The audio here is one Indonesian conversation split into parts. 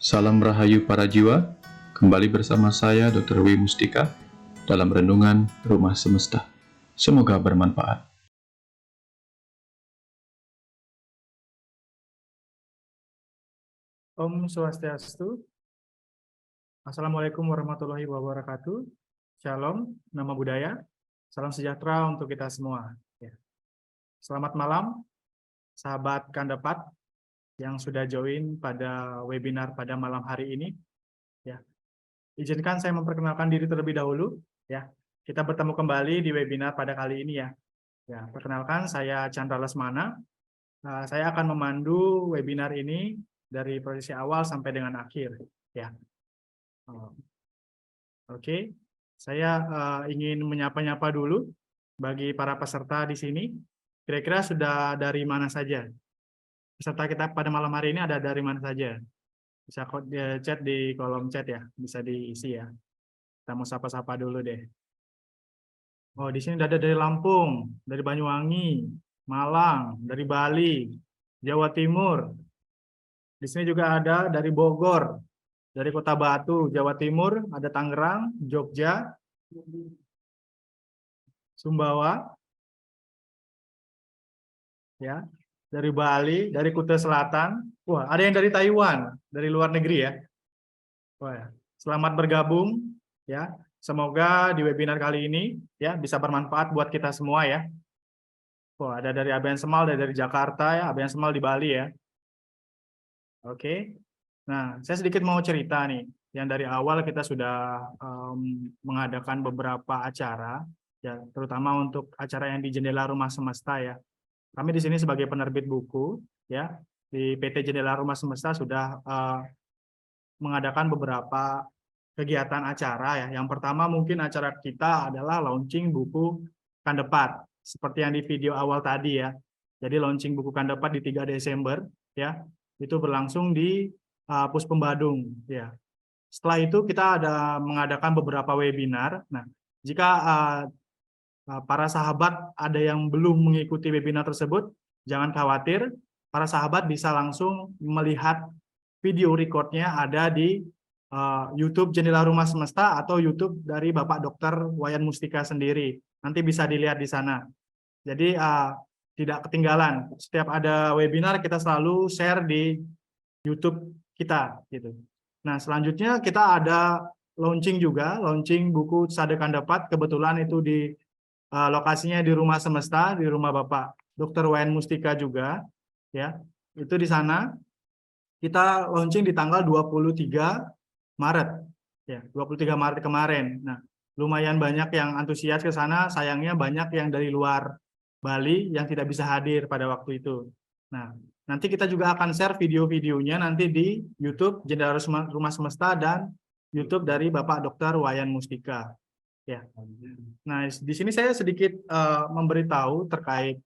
Salam Rahayu para jiwa, kembali bersama saya Dr. W. Mustika dalam Renungan Rumah Semesta. Semoga bermanfaat. Om Swastiastu. Assalamualaikum warahmatullahi wabarakatuh. Shalom, nama budaya. Salam sejahtera untuk kita semua. Selamat malam, sahabat Kandapat yang sudah join pada webinar pada malam hari ini. Izinkan saya memperkenalkan diri terlebih dahulu. Kita bertemu kembali di webinar pada kali ini . Perkenalkan, saya Chandra Lesmana. Saya akan memandu webinar ini dari prosesi awal sampai dengan akhir. Oke, saya ingin menyapa-nyapa dulu bagi para peserta di sini. Kira-kira sudah dari mana saja? Peserta kita pada malam hari ini ada dari mana saja? Bisa chat di kolom chat ya, bisa diisi ya. Kita mau sapa-sapa dulu deh. Oh, di sini ada dari Lampung, dari Banyuwangi, Malang, dari Bali, Jawa Timur. Di sini juga ada dari Bogor, dari Kota Batu, Jawa Timur, ada Tangerang, Jogja, Sumbawa, dari Bali, dari Kuta Selatan. Wah, ada yang dari Taiwan, dari luar negeri ya. Wah, selamat bergabung ya. Semoga di webinar kali ini bisa bermanfaat buat kita semua ya. Wah, ada dari Aben Semal, dari Jakarta ya, Aben Semal di Bali ya. Oke. Nah, saya sedikit mau cerita nih. Yang dari awal kita sudah mengadakan beberapa acara, terutama untuk acara yang di Jendela Rumah Semesta ya. Kami di sini sebagai penerbit buku, di PT Jendela Rumah Semesta sudah mengadakan beberapa kegiatan acara ya. Yang pertama mungkin acara kita adalah launching buku Kandepat, seperti yang di video awal tadi ya. Jadi launching buku Kandepat di 3 Desember ya. Itu berlangsung di Puspem Badung ya. Setelah itu kita ada mengadakan beberapa webinar. Nah, jika para sahabat ada yang belum mengikuti webinar tersebut, jangan khawatir, para sahabat bisa langsung melihat video recordnya ada di YouTube Jendela Rumah Semesta atau YouTube dari Bapak Dr. Wayan Mustika sendiri. Nanti bisa dilihat di sana. Jadi tidak ketinggalan. Setiap ada webinar kita selalu share di YouTube kita gitu. Nah, selanjutnya kita ada launching juga, launching buku Sade Kandapat. Kebetulan itu di lokasinya di Rumah Semesta, di rumah Bapak Dr. Wayan Mustika juga ya. Itu di sana kita launching di tanggal 23 Maret ya, 23 Maret kemarin. Nah, lumayan banyak yang antusias ke sana, sayangnya banyak yang dari luar Bali yang tidak bisa hadir pada waktu itu. Nah, nanti kita juga akan share video-videonya nanti di YouTube Jendela Rumah Semesta dan YouTube dari Bapak Dr. Wayan Mustika. Ya. Nah, di sini saya sedikit memberitahu terkait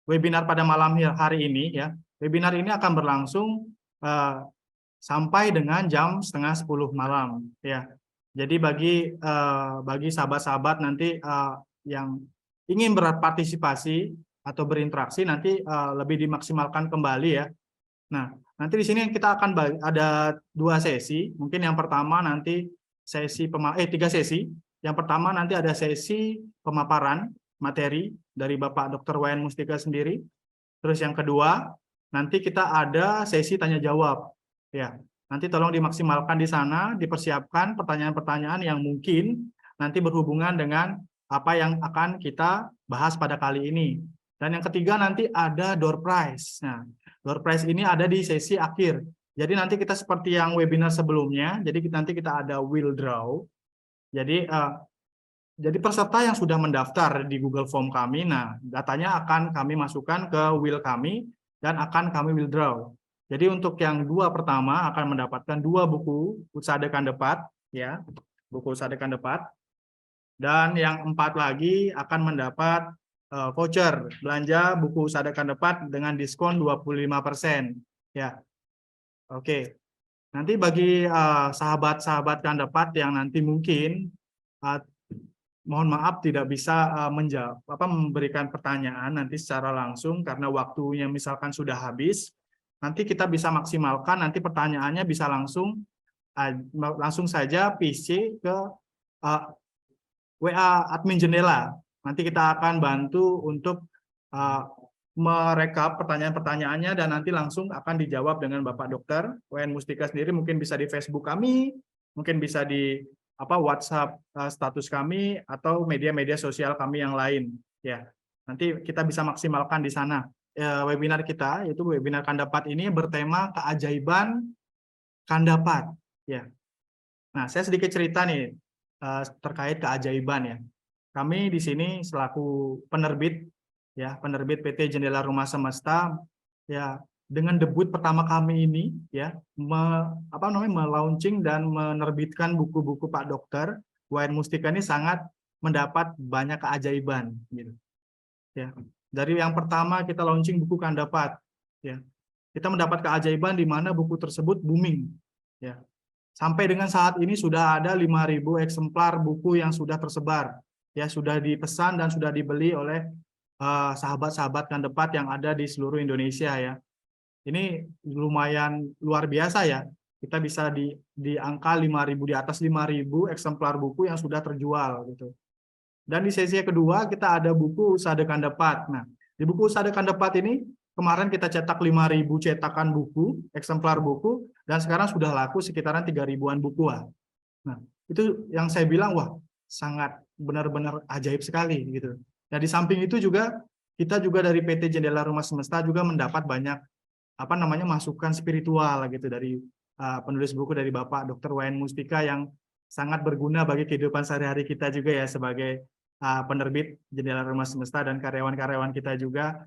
webinar pada malam hari ini ya. Webinar ini akan berlangsung sampai dengan jam 9:30 malam ya. Jadi bagi sahabat-sahabat nanti yang ingin berpartisipasi atau berinteraksi nanti lebih dimaksimalkan kembali ya. Nah, nanti di sini kita akan ada 2 sesi. Mungkin yang pertama nanti tiga sesi. Yang pertama nanti ada sesi pemaparan materi dari Bapak Dr. Wayan Mustika sendiri. Terus yang kedua, nanti kita ada sesi tanya jawab. Ya, nanti tolong dimaksimalkan di sana, dipersiapkan pertanyaan-pertanyaan yang mungkin nanti berhubungan dengan apa yang akan kita bahas pada kali ini. Dan yang ketiga nanti ada door prize. Nah, door prize ini ada di sesi akhir. Jadi nanti kita seperti yang webinar sebelumnya, jadi nanti kita ada will draw. Jadi peserta yang sudah mendaftar di Google Form kami, nah datanya akan kami masukkan ke will kami dan akan kami will draw. Jadi untuk yang 2 pertama akan mendapatkan 2 buku Sade Kandepat, ya, buku Sade Kandepat. Dan yang 4 lagi akan mendapat voucher belanja buku Sade Kandepat dengan diskon 25%. Ya, oke. Nanti bagi sahabat-sahabat Kandepat yang nanti mungkin mohon maaf tidak bisa memberikan pertanyaan nanti secara langsung karena waktunya misalkan sudah habis. nanti kita bisa maksimalkan, nanti pertanyaannya bisa langsung saja PC ke uh, WA admin jendela. Nanti kita akan bantu untuk merekap pertanyaan-pertanyaannya dan nanti langsung akan dijawab dengan Bapak Dokter. WN Mustika sendiri mungkin bisa di Facebook kami, mungkin bisa di WhatsApp status kami atau media-media sosial kami yang lain. Ya, nanti kita bisa maksimalkan di sana. Webinar kita yaitu webinar Kandapat ini bertema keajaiban Kandapat. Ya. Nah, saya sedikit cerita nih terkait keajaiban ya. Kami di sini selaku penerbit ya, penerbit PT Jendela Rumah Semesta ya, dengan debut pertama kami ini ya, melaunching dan menerbitkan buku-buku Pak Dokter, WN Mustika ini sangat mendapat banyak keajaiban gitu. Ya. Dari yang pertama kita launching buku Kandapat ya. Kita mendapat keajaiban di mana buku tersebut booming ya. Sampai dengan saat ini sudah ada 5.000 eksemplar buku yang sudah tersebar ya, sudah dipesan dan sudah dibeli oleh sahabat-sahabat Kandapat yang ada di seluruh Indonesia ya. Ini lumayan luar biasa ya. Kita bisa di angka 5.000, di atas 5.000 eksemplar buku yang sudah terjual gitu. Dan di sesi kedua kita ada buku Usada Kandapat. Nah, di buku Usada Kandapat ini kemarin kita cetak 5.000 cetakan buku, eksemplar buku, dan sekarang sudah laku sekitaran 3.000-an buku. Nah, itu yang saya bilang, wah, sangat benar-benar ajaib sekali gitu. Nah, di samping itu juga kita juga dari PT Jendela Rumah Semesta juga mendapat banyak masukan spiritual gitu dari penulis buku dari Bapak Dr. WN Mustika yang sangat berguna bagi kehidupan sehari-hari kita juga ya, sebagai penerbit Jendela Rumah Semesta, dan karyawan-karyawan kita juga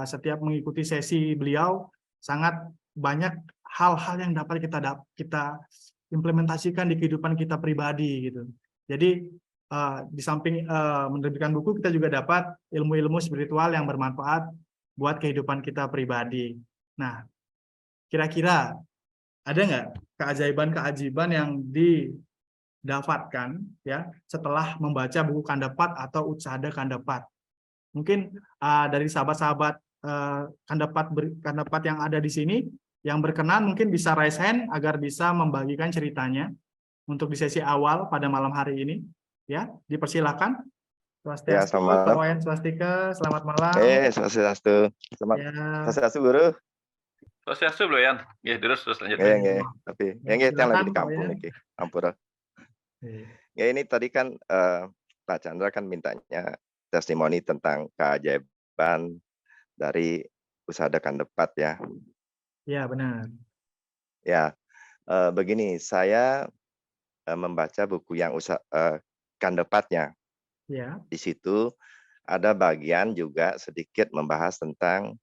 setiap mengikuti sesi beliau sangat banyak hal-hal yang dapat kita implementasikan di kehidupan kita pribadi gitu. Jadi di samping menerbitkan buku, kita juga dapat ilmu-ilmu spiritual yang bermanfaat buat kehidupan kita pribadi. Nah, kira-kira ada nggak keajaiban-keajaiban yang didapatkan ya setelah membaca buku Kandapat atau Utsada Kandapat? Mungkin dari sahabat-sahabat Kandapat yang ada di sini yang berkenan mungkin bisa raise hand agar bisa membagikan ceritanya untuk di sesi awal pada malam hari ini. Ya, dipersilakan. Ya, Swastiastu, selamat Pak malam. Wayan Swastika, selamat malam. Swastiastu. Selamat. Ya, Swastiastu, Guru. Swastiastu, Bro Yan. Ya, terus lanjut. Nggih. Tapi Ya, yang lagi silakan, di Pak kampung Wayan. iki, Ampura. Iya. Ya, ini tadi kan Pak Chandra kan mintanya testimoni tentang keajaiban dari Usada Kandapat ya. Ya, benar. Ya, begini, saya membaca buku yang Kandapatnya. Ya, Di situ ada bagian juga sedikit membahas tentang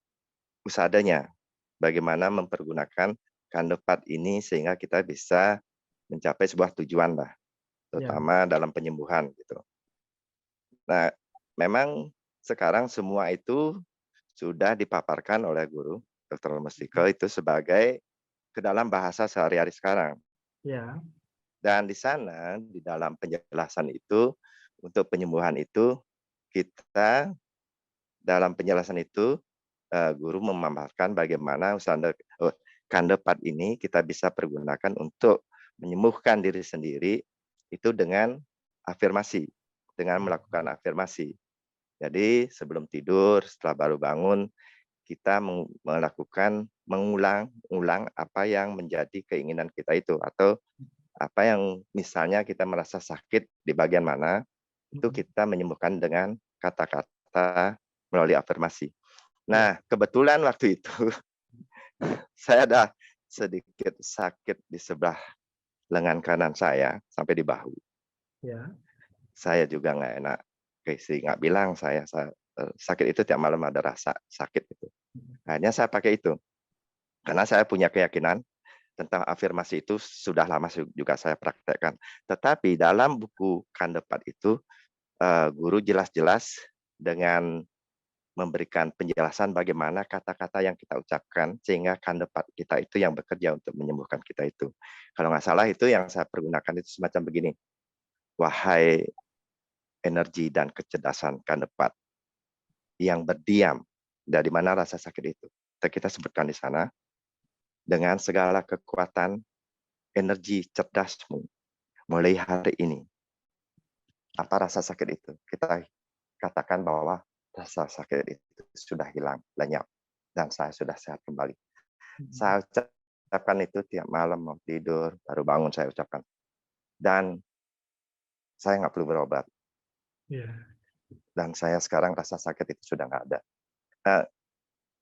usadanya. Bagaimana mempergunakan Kandapat ini sehingga kita bisa mencapai sebuah tujuan lah, terutama dalam penyembuhan gitu. Nah, memang sekarang semua itu sudah dipaparkan oleh Guru Dr. Mustika itu sebagai ke dalam bahasa sehari-hari sekarang. ya, Dan di sana, di dalam penjelasan itu, untuk penyembuhan itu, kita dalam penjelasan itu, Guru memaparkan bagaimana Kandapat ini kita bisa pergunakan untuk menyembuhkan diri sendiri itu dengan afirmasi, dengan melakukan afirmasi. Jadi sebelum tidur, setelah baru bangun, kita mengulang apa yang menjadi keinginan kita itu, atau apa yang misalnya kita merasa sakit di bagian mana, itu kita menyembuhkan dengan kata-kata melalui afirmasi. Nah, kebetulan waktu itu saya ada sedikit sakit di sebelah lengan kanan saya sampai di bahu. ya, Saya juga nggak enak, nggak bilang saya sakit itu tiap malam ada rasa sakit itu. Akhirnya saya pakai itu karena saya punya keyakinan tentang afirmasi itu sudah lama juga saya praktekkan. Tetapi dalam buku Kandapat itu Guru jelas-jelas dengan memberikan penjelasan bagaimana kata-kata yang kita ucapkan sehingga Kandapat kita itu yang bekerja untuk menyembuhkan kita itu. Kalau nggak salah itu yang saya pergunakan itu semacam begini. Wahai energi dan kecerdasan Kandapat yang berdiam dari mana rasa sakit itu. Kita sebutkan di sana. dengan segala kekuatan energi cerdasmu mulai hari ini. Apa rasa sakit itu? Kita katakan bahwa rasa sakit itu sudah hilang, lenyap, dan saya sudah sehat kembali. Saya ucapkan itu tiap malam mau tidur, baru bangun saya ucapkan. Dan saya nggak perlu berobat. Iya. Dan saya sekarang rasa sakit itu sudah nggak ada.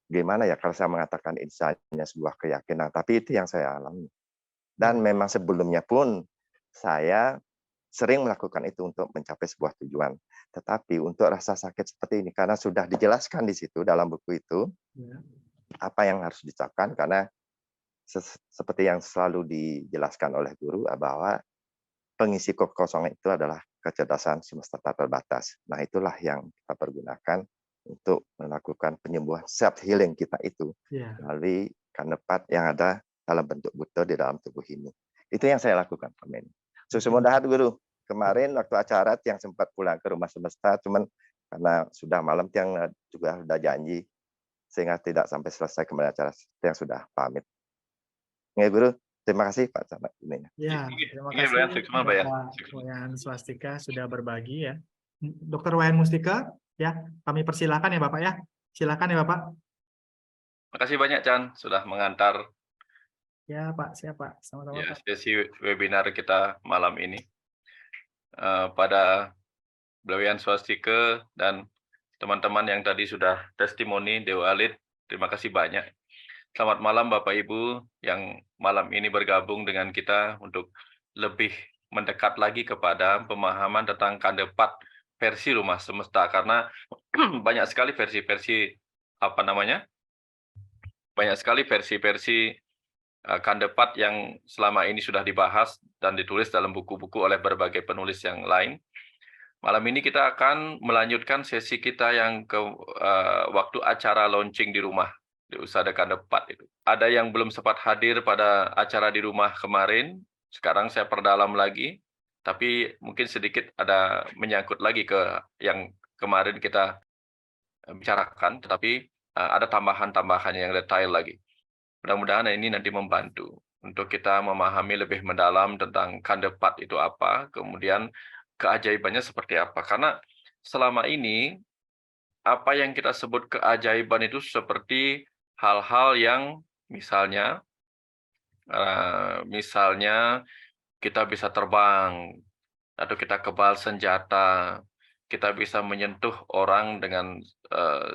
Gimana ya kalau saya mengatakan ini hanya sebuah keyakinan, tapi itu yang saya alami. Dan memang sebelumnya pun saya sering melakukan itu untuk mencapai sebuah tujuan. Tetapi untuk rasa sakit seperti ini, karena sudah dijelaskan di situ dalam buku itu, apa yang harus diucapkan, karena seperti yang selalu dijelaskan oleh guru, bahwa pengisi kekosongan itu adalah kecerdasan semesta tak terbatas. Nah, itulah yang kita pergunakan untuk melakukan penyembuhan self healing kita itu melalui kanepat yang ada dalam bentuk buto di dalam tubuh ini. Itu yang saya lakukan selama ini. Mudah guru. Kemarin waktu acara yang sempat pulang ke rumah semesta, cuman karena sudah malam yang juga sudah janji sehingga tidak sampai selesai kembali acara yang sudah pamit. Ya guru, terima kasih Pak Camat. Ya, terima kasih Bapak Wayan Swastika sudah berbagi ya. Dr. Wayan Mustika, ya, kami persilakan ya Bapak ya. Silakan ya Bapak. Makasih banyak Chan sudah mengantar Ya Pak, siapa? Sama-sama ya, Pak. sesi webinar kita malam ini. Pada Wayan Swastika dan teman-teman yang tadi sudah testimoni Dewa Alit, terima kasih banyak. Selamat malam Bapak Ibu yang malam ini bergabung dengan kita untuk lebih mendekat lagi kepada pemahaman tentang kandepat versi rumah semesta, karena banyak sekali versi-versi banyak sekali versi-versi kandepat yang selama ini sudah dibahas dan ditulis dalam buku-buku oleh berbagai penulis yang lain. Malam ini kita akan melanjutkan sesi kita yang ke waktu acara launching di rumah di Usada Kandepat itu. Ada yang belum sempat hadir pada acara di rumah kemarin, sekarang saya perdalam lagi, tapi mungkin sedikit ada menyangkut lagi ke yang kemarin kita bicarakan, tetapi ada tambahan-tambahan yang detail lagi. Mudah-mudahan ini nanti membantu untuk kita memahami lebih mendalam tentang kandepat itu apa, kemudian keajaibannya seperti apa. Karena selama ini, apa yang kita sebut keajaiban itu seperti hal-hal yang misalnya kita bisa terbang, atau kita kebal senjata, kita bisa menyentuh orang dengan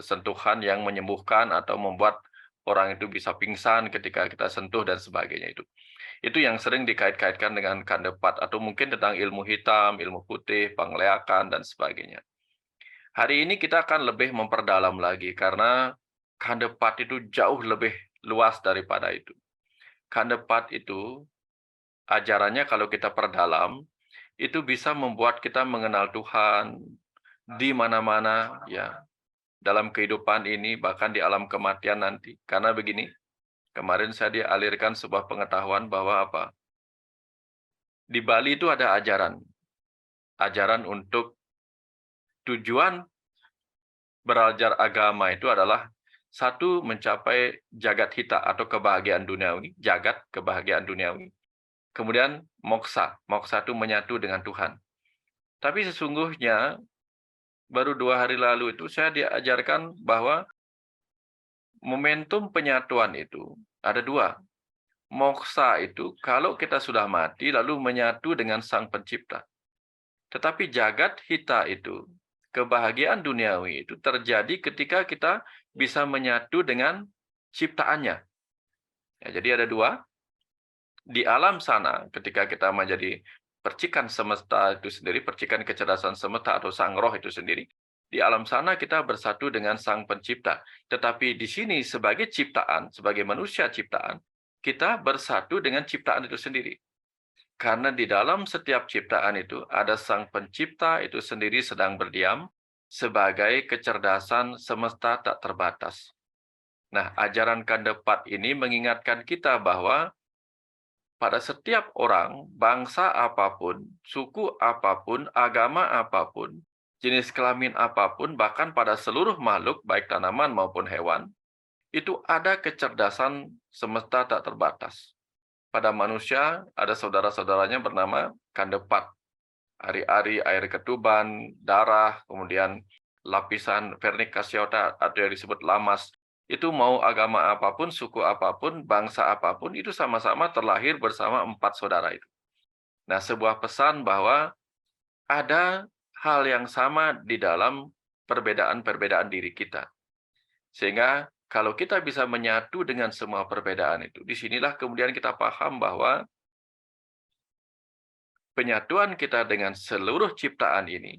sentuhan yang menyembuhkan atau membuat orang itu bisa pingsan ketika kita sentuh dan sebagainya itu. Itu yang sering dikait-kaitkan dengan kandepat, atau mungkin tentang ilmu hitam, ilmu putih, penglihatan, dan sebagainya. Hari ini kita akan lebih memperdalam lagi, karena kandepat itu jauh lebih luas daripada itu. Kandepat itu, ajarannya kalau kita perdalam, itu bisa membuat kita mengenal Tuhan di mana-mana, ya, dalam kehidupan ini, bahkan di alam kematian nanti. Karena begini, kemarin saya dialirkan sebuah pengetahuan bahwa apa? Di Bali itu ada ajaran. Ajaran untuk tujuan belajar agama itu adalah satu, mencapai jagat hita atau kebahagiaan duniawi, jagat kebahagiaan duniawi. Kemudian moksa, moksa itu menyatu dengan Tuhan. Tapi sesungguhnya baru 2 hari lalu itu saya diajarkan bahwa momentum penyatuan itu ada 2. Moksa itu kalau kita sudah mati lalu menyatu dengan Sang Pencipta. Tetapi jagat hita itu, kebahagiaan duniawi itu terjadi ketika kita bisa menyatu dengan ciptaannya. Ya, jadi ada 2. Di alam sana, ketika kita menjadi percikan semesta itu sendiri, percikan kecerdasan semesta atau sang roh itu sendiri, di alam sana kita bersatu dengan Sang Pencipta. Tetapi di sini sebagai ciptaan, sebagai manusia ciptaan, kita bersatu dengan ciptaan itu sendiri. Karena di dalam setiap ciptaan itu ada Sang Pencipta itu sendiri sedang berdiam sebagai kecerdasan semesta tak terbatas. Nah, ajaran kandepat ini mengingatkan kita bahwa pada setiap orang, bangsa apapun, suku apapun, agama apapun, jenis kelamin apapun, bahkan pada seluruh makhluk, baik tanaman maupun hewan, itu ada kecerdasan semesta tak terbatas. Pada manusia ada saudara-saudaranya bernama kandepat, ari-ari, air ketuban, darah, kemudian lapisan vernikaciota atau yang disebut lamas. Itu mau agama apapun, suku apapun, bangsa apapun, itu sama-sama terlahir bersama 4 saudara itu. Nah, sebuah pesan bahwa ada hal yang sama di dalam perbedaan-perbedaan diri kita. Sehingga kalau kita bisa menyatu dengan semua perbedaan itu, disinilah kemudian kita paham bahwa penyatuan kita dengan seluruh ciptaan ini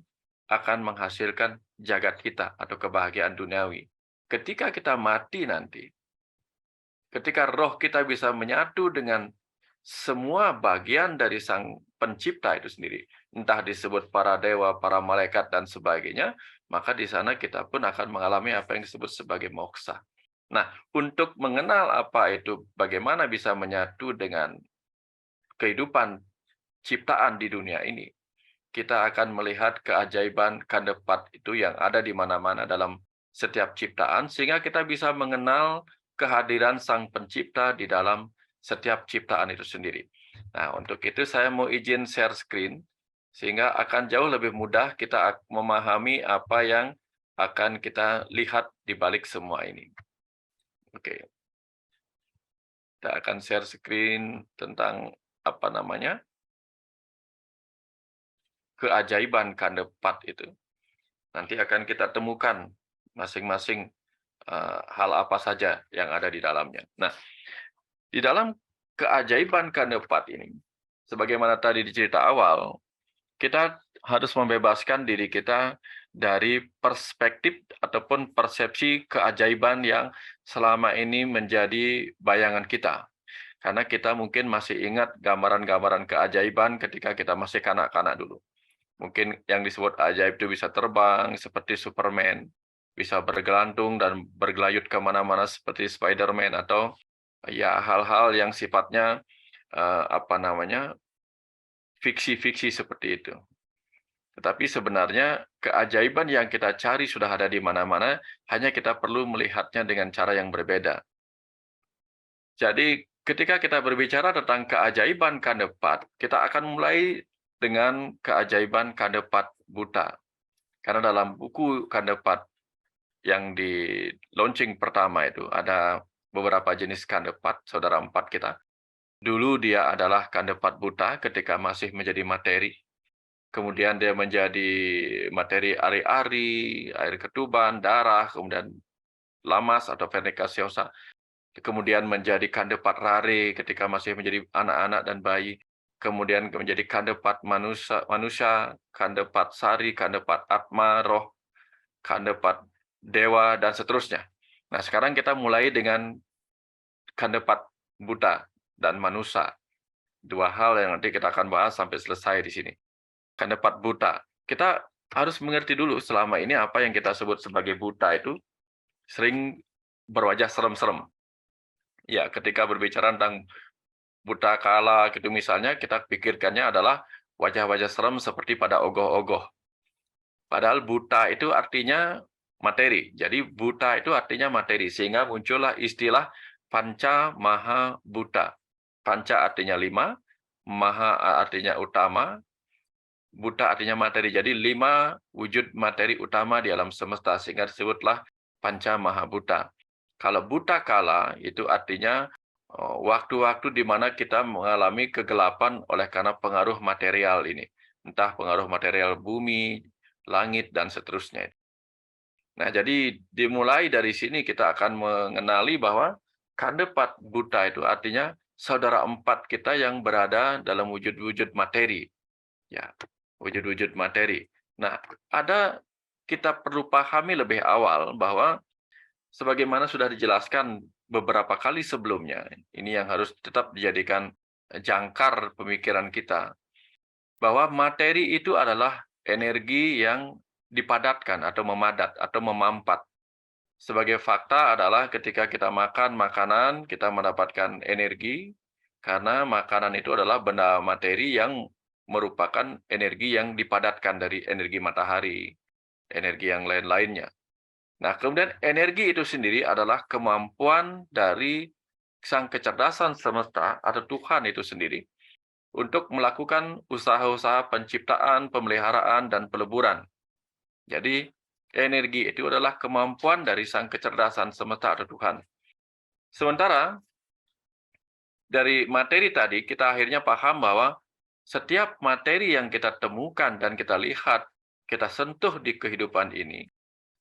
akan menghasilkan jagat kita atau kebahagiaan duniawi. Ketika kita mati nanti, ketika roh kita bisa menyatu dengan semua bagian dari Sang Pencipta itu sendiri, entah disebut para dewa, para malaikat, dan sebagainya, maka di sana kita pun akan mengalami apa yang disebut sebagai moksa. Nah, untuk mengenal apa itu, bagaimana bisa menyatu dengan kehidupan ciptaan di dunia ini, kita akan melihat keajaiban kandepat itu yang ada di mana-mana dalam setiap ciptaan, sehingga kita bisa mengenal kehadiran Sang Pencipta di dalam setiap ciptaan itu sendiri. Nah, untuk itu saya mau izin share screen, sehingga akan jauh lebih mudah kita memahami apa yang akan kita lihat di balik semua ini. Oke. Kita akan share screen tentang apa namanya? Keajaiban kandepat itu. Nanti akan kita temukan masing-masing hal apa saja yang ada di dalamnya. Nah, di dalam keajaiban kandepat ini, sebagaimana tadi di cerita awal, kita harus membebaskan diri kita dari perspektif ataupun persepsi keajaiban yang selama ini menjadi bayangan kita. Karena kita mungkin masih ingat gambaran-gambaran keajaiban ketika kita masih kanak-kanak dulu. Mungkin yang disebut ajaib itu bisa terbang seperti Superman, bisa bergelantung dan bergelayut kemana-mana seperti Spider-Man, atau ya hal-hal yang sifatnya fiksi-fiksi seperti itu. Tetapi sebenarnya keajaiban yang kita cari sudah ada di mana-mana, hanya kita perlu melihatnya dengan cara yang berbeda. Jadi ketika kita berbicara tentang keajaiban kandepat, kita akan mulai dengan keajaiban kandepat buta. Karena dalam buku kandepat yang di launching pertama itu ada beberapa jenis kandepat, saudara 4 kita. Dulu dia adalah kandepat buta ketika masih menjadi materi. Kemudian dia menjadi materi ari-ari, air ketuban, darah, kemudian lamas atau vernikaciota. Kemudian menjadi kandepat rare ketika masih menjadi anak-anak dan bayi. Kemudian menjadi kandepat manusia, kandepat sari, kandepat atma, roh, kandepat dewa, dan seterusnya. Nah, sekarang kita mulai dengan kandepat buta dan manusia. 2 hal yang nanti kita akan bahas sampai selesai di sini. Kandepat buta. Kita harus mengerti dulu selama ini apa yang kita sebut sebagai buta itu sering berwajah serem-serem. Ya, ketika berbicara tentang buta kala gitu misalnya, kita pikirkannya adalah wajah-wajah serem seperti pada ogoh-ogoh. Padahal buta itu artinya materi. Jadi buta itu artinya materi, sehingga muncullah istilah panca maha buta. Panca artinya 5, maha artinya utama, buta artinya materi. Jadi 5 wujud materi utama di alam semesta, sehingga disebutlah panca maha buta. Kalau buta kala itu artinya waktu-waktu di mana kita mengalami kegelapan oleh karena pengaruh material ini. Entah pengaruh material bumi, langit, dan seterusnya. Nah, jadi dimulai dari sini kita akan mengenali bahwa kandepat buta itu artinya saudara 4 kita yang berada dalam wujud-wujud materi. Ya, wujud-wujud materi. Nah, kita perlu pahami lebih awal bahwa sebagaimana sudah dijelaskan beberapa kali sebelumnya, ini yang harus tetap dijadikan jangkar pemikiran kita, bahwa materi itu adalah energi yang dipadatkan atau memadat atau memampat. Sebagai fakta adalah ketika kita makan makanan, kita mendapatkan energi, karena makanan itu adalah benda materi yang merupakan energi yang dipadatkan dari energi matahari, energi yang lain-lainnya. Nah, kemudian energi itu sendiri adalah kemampuan dari sang kecerdasan semesta atau Tuhan itu sendiri untuk melakukan usaha-usaha penciptaan, pemeliharaan, dan peleburan. Jadi, energi itu adalah kemampuan dari sang kecerdasan semesta atau Tuhan. Sementara dari materi tadi, kita akhirnya paham bahwa setiap materi yang kita temukan dan kita lihat, kita sentuh di kehidupan ini,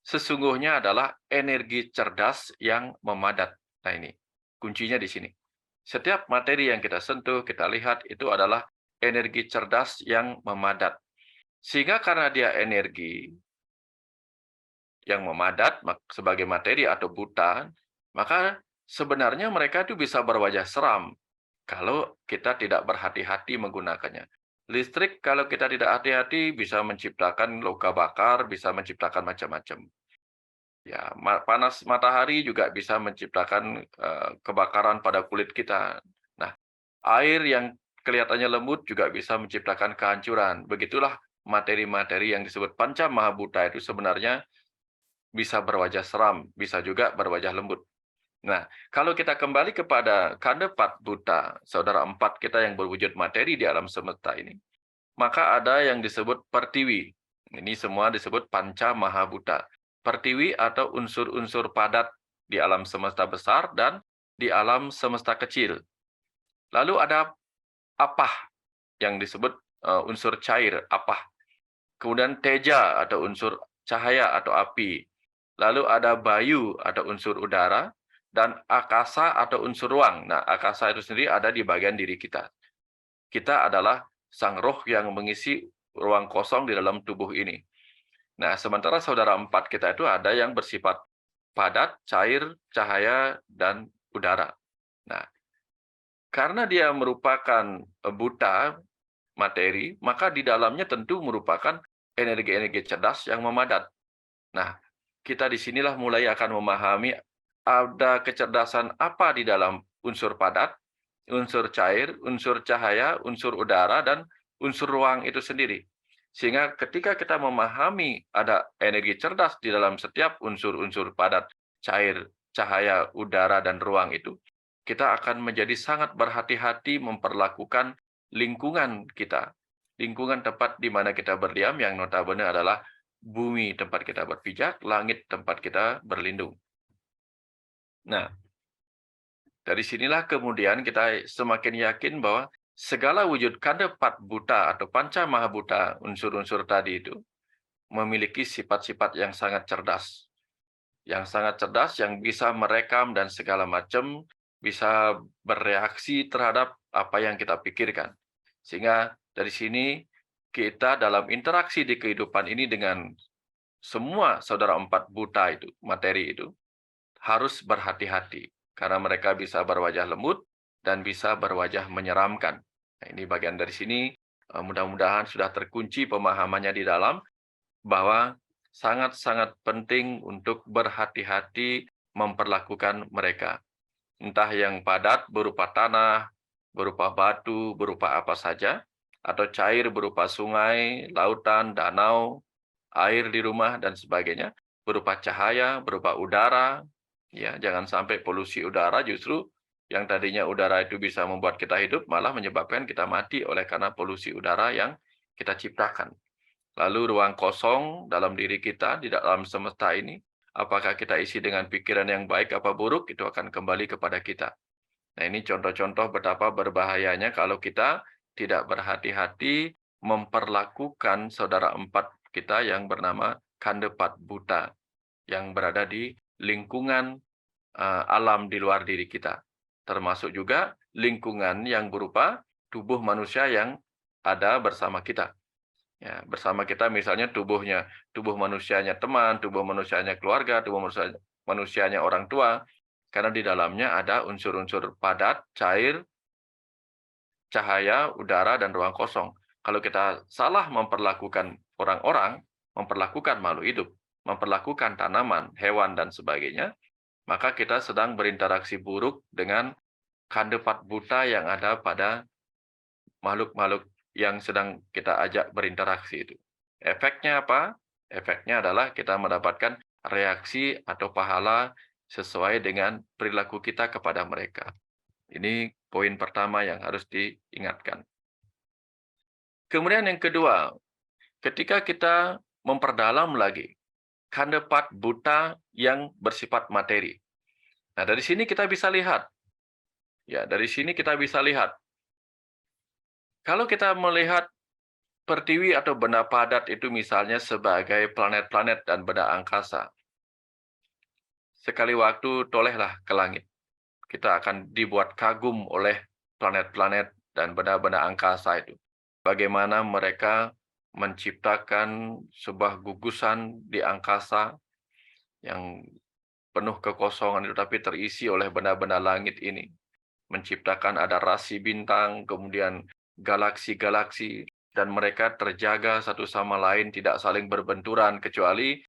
sesungguhnya adalah energi cerdas yang memadat. Nah ini, kuncinya di sini. Setiap materi yang kita sentuh, kita lihat, itu adalah energi cerdas yang memadat. Sehingga karena dia energi yang memadat sebagai materi atau buta, maka sebenarnya mereka itu bisa berwajah seram kalau kita tidak berhati-hati menggunakannya. Listrik kalau kita tidak hati-hati bisa menciptakan luka bakar, bisa menciptakan macam-macam. Ya, panas matahari juga bisa menciptakan kebakaran pada kulit kita. Nah, air yang kelihatannya lembut juga bisa menciptakan kehancuran. Begitulah materi-materi yang disebut panca mahabuta itu sebenarnya bisa berwajah seram, bisa juga berwajah lembut. Nah, kalau kita kembali kepada kandepat buta, saudara empat kita yang berwujud materi di alam semesta ini, maka ada yang disebut pertiwi. Ini semua disebut panca mahabuta. Pertiwi atau unsur-unsur padat di alam semesta besar dan di alam semesta kecil. Lalu ada apah yang disebut unsur cair, apah. Kemudian teja atau unsur cahaya atau api. Lalu ada bayu atau unsur udara, dan akasa atau unsur ruang. Nah, akasa itu sendiri ada di bagian diri kita. Kita adalah sang roh yang mengisi ruang kosong di dalam tubuh ini. Nah, sementara saudara empat kita itu ada yang bersifat padat, cair, cahaya, dan udara. Nah, karena dia merupakan buta materi, maka di dalamnya tentu merupakan energi-energi cerdas yang memadat. Nah, kita disinilah mulai akan memahami ada kecerdasan apa di dalam unsur padat, unsur cair, unsur cahaya, unsur udara, dan unsur ruang itu sendiri. Sehingga ketika kita memahami ada energi cerdas di dalam setiap unsur-unsur padat, cair, cahaya, udara, dan ruang itu, kita akan menjadi sangat berhati-hati memperlakukan lingkungan kita. Lingkungan tempat di mana kita berdiam yang notabene adalah bumi tempat kita berpijak, langit tempat kita berlindung. Nah, dari sinilah kemudian kita semakin yakin bahwa segala wujud kandepat buta atau panca mahabuta, unsur-unsur tadi itu, memiliki sifat-sifat yang sangat cerdas. Yang sangat cerdas, yang bisa merekam dan segala macam, bisa bereaksi terhadap apa yang kita pikirkan. Sehingga dari sini kita dalam interaksi di kehidupan ini dengan semua saudara empat buta itu, materi itu, harus berhati-hati. Karena mereka bisa berwajah lembut dan bisa berwajah menyeramkan. Nah, ini bagian dari sini, mudah-mudahan sudah terkunci pemahamannya di dalam, bahwa sangat-sangat penting untuk berhati-hati memperlakukan mereka. Entah yang padat berupa tanah, berupa batu, berupa apa saja, atau cair berupa sungai, lautan, danau, air di rumah, dan sebagainya, berupa cahaya, berupa udara. Ya, jangan sampai polusi udara justru yang tadinya udara itu bisa membuat kita hidup, malah menyebabkan kita mati oleh karena polusi udara yang kita ciptakan. Lalu ruang kosong dalam diri kita, di dalam semesta ini, apakah kita isi dengan pikiran yang baik apa buruk, itu akan kembali kepada kita. Nah, ini contoh-contoh betapa berbahayanya kalau kita tidak berhati-hati memperlakukan saudara empat kita yang bernama kandepat buta, yang berada di lingkungan alam di luar diri kita. Termasuk juga lingkungan yang berupa tubuh manusia yang ada bersama kita. Ya, bersama kita misalnya tubuh manusianya teman, tubuh manusianya keluarga, tubuh manusianya orang tua, karena di dalamnya ada unsur-unsur padat, cair, cahaya, udara, dan ruang kosong. Kalau kita salah memperlakukan orang-orang, memperlakukan makhluk hidup, memperlakukan tanaman, hewan, dan sebagainya, maka kita sedang berinteraksi buruk dengan kandepat buta yang ada pada makhluk-makhluk yang sedang kita ajak berinteraksi itu. Efeknya apa? Efeknya adalah kita mendapatkan reaksi atau pahala sesuai dengan perilaku kita kepada mereka. Ini poin pertama yang harus diingatkan. Kemudian yang kedua, ketika kita memperdalam lagi kandepat buta yang bersifat materi. Nah, dari sini kita bisa lihat. Ya, dari sini kita bisa lihat. Kalau kita melihat pertiwi atau benda padat itu misalnya sebagai planet-planet dan benda angkasa. Sekali waktu tolehlah ke langit. Kita akan dibuat kagum oleh planet-planet dan benda-benda angkasa itu. Bagaimana mereka menciptakan sebuah gugusan di angkasa yang penuh kekosongan itu tapi terisi oleh benda-benda langit ini. Menciptakan ada rasi bintang, kemudian galaksi-galaksi, dan mereka terjaga satu sama lain, tidak saling berbenturan, kecuali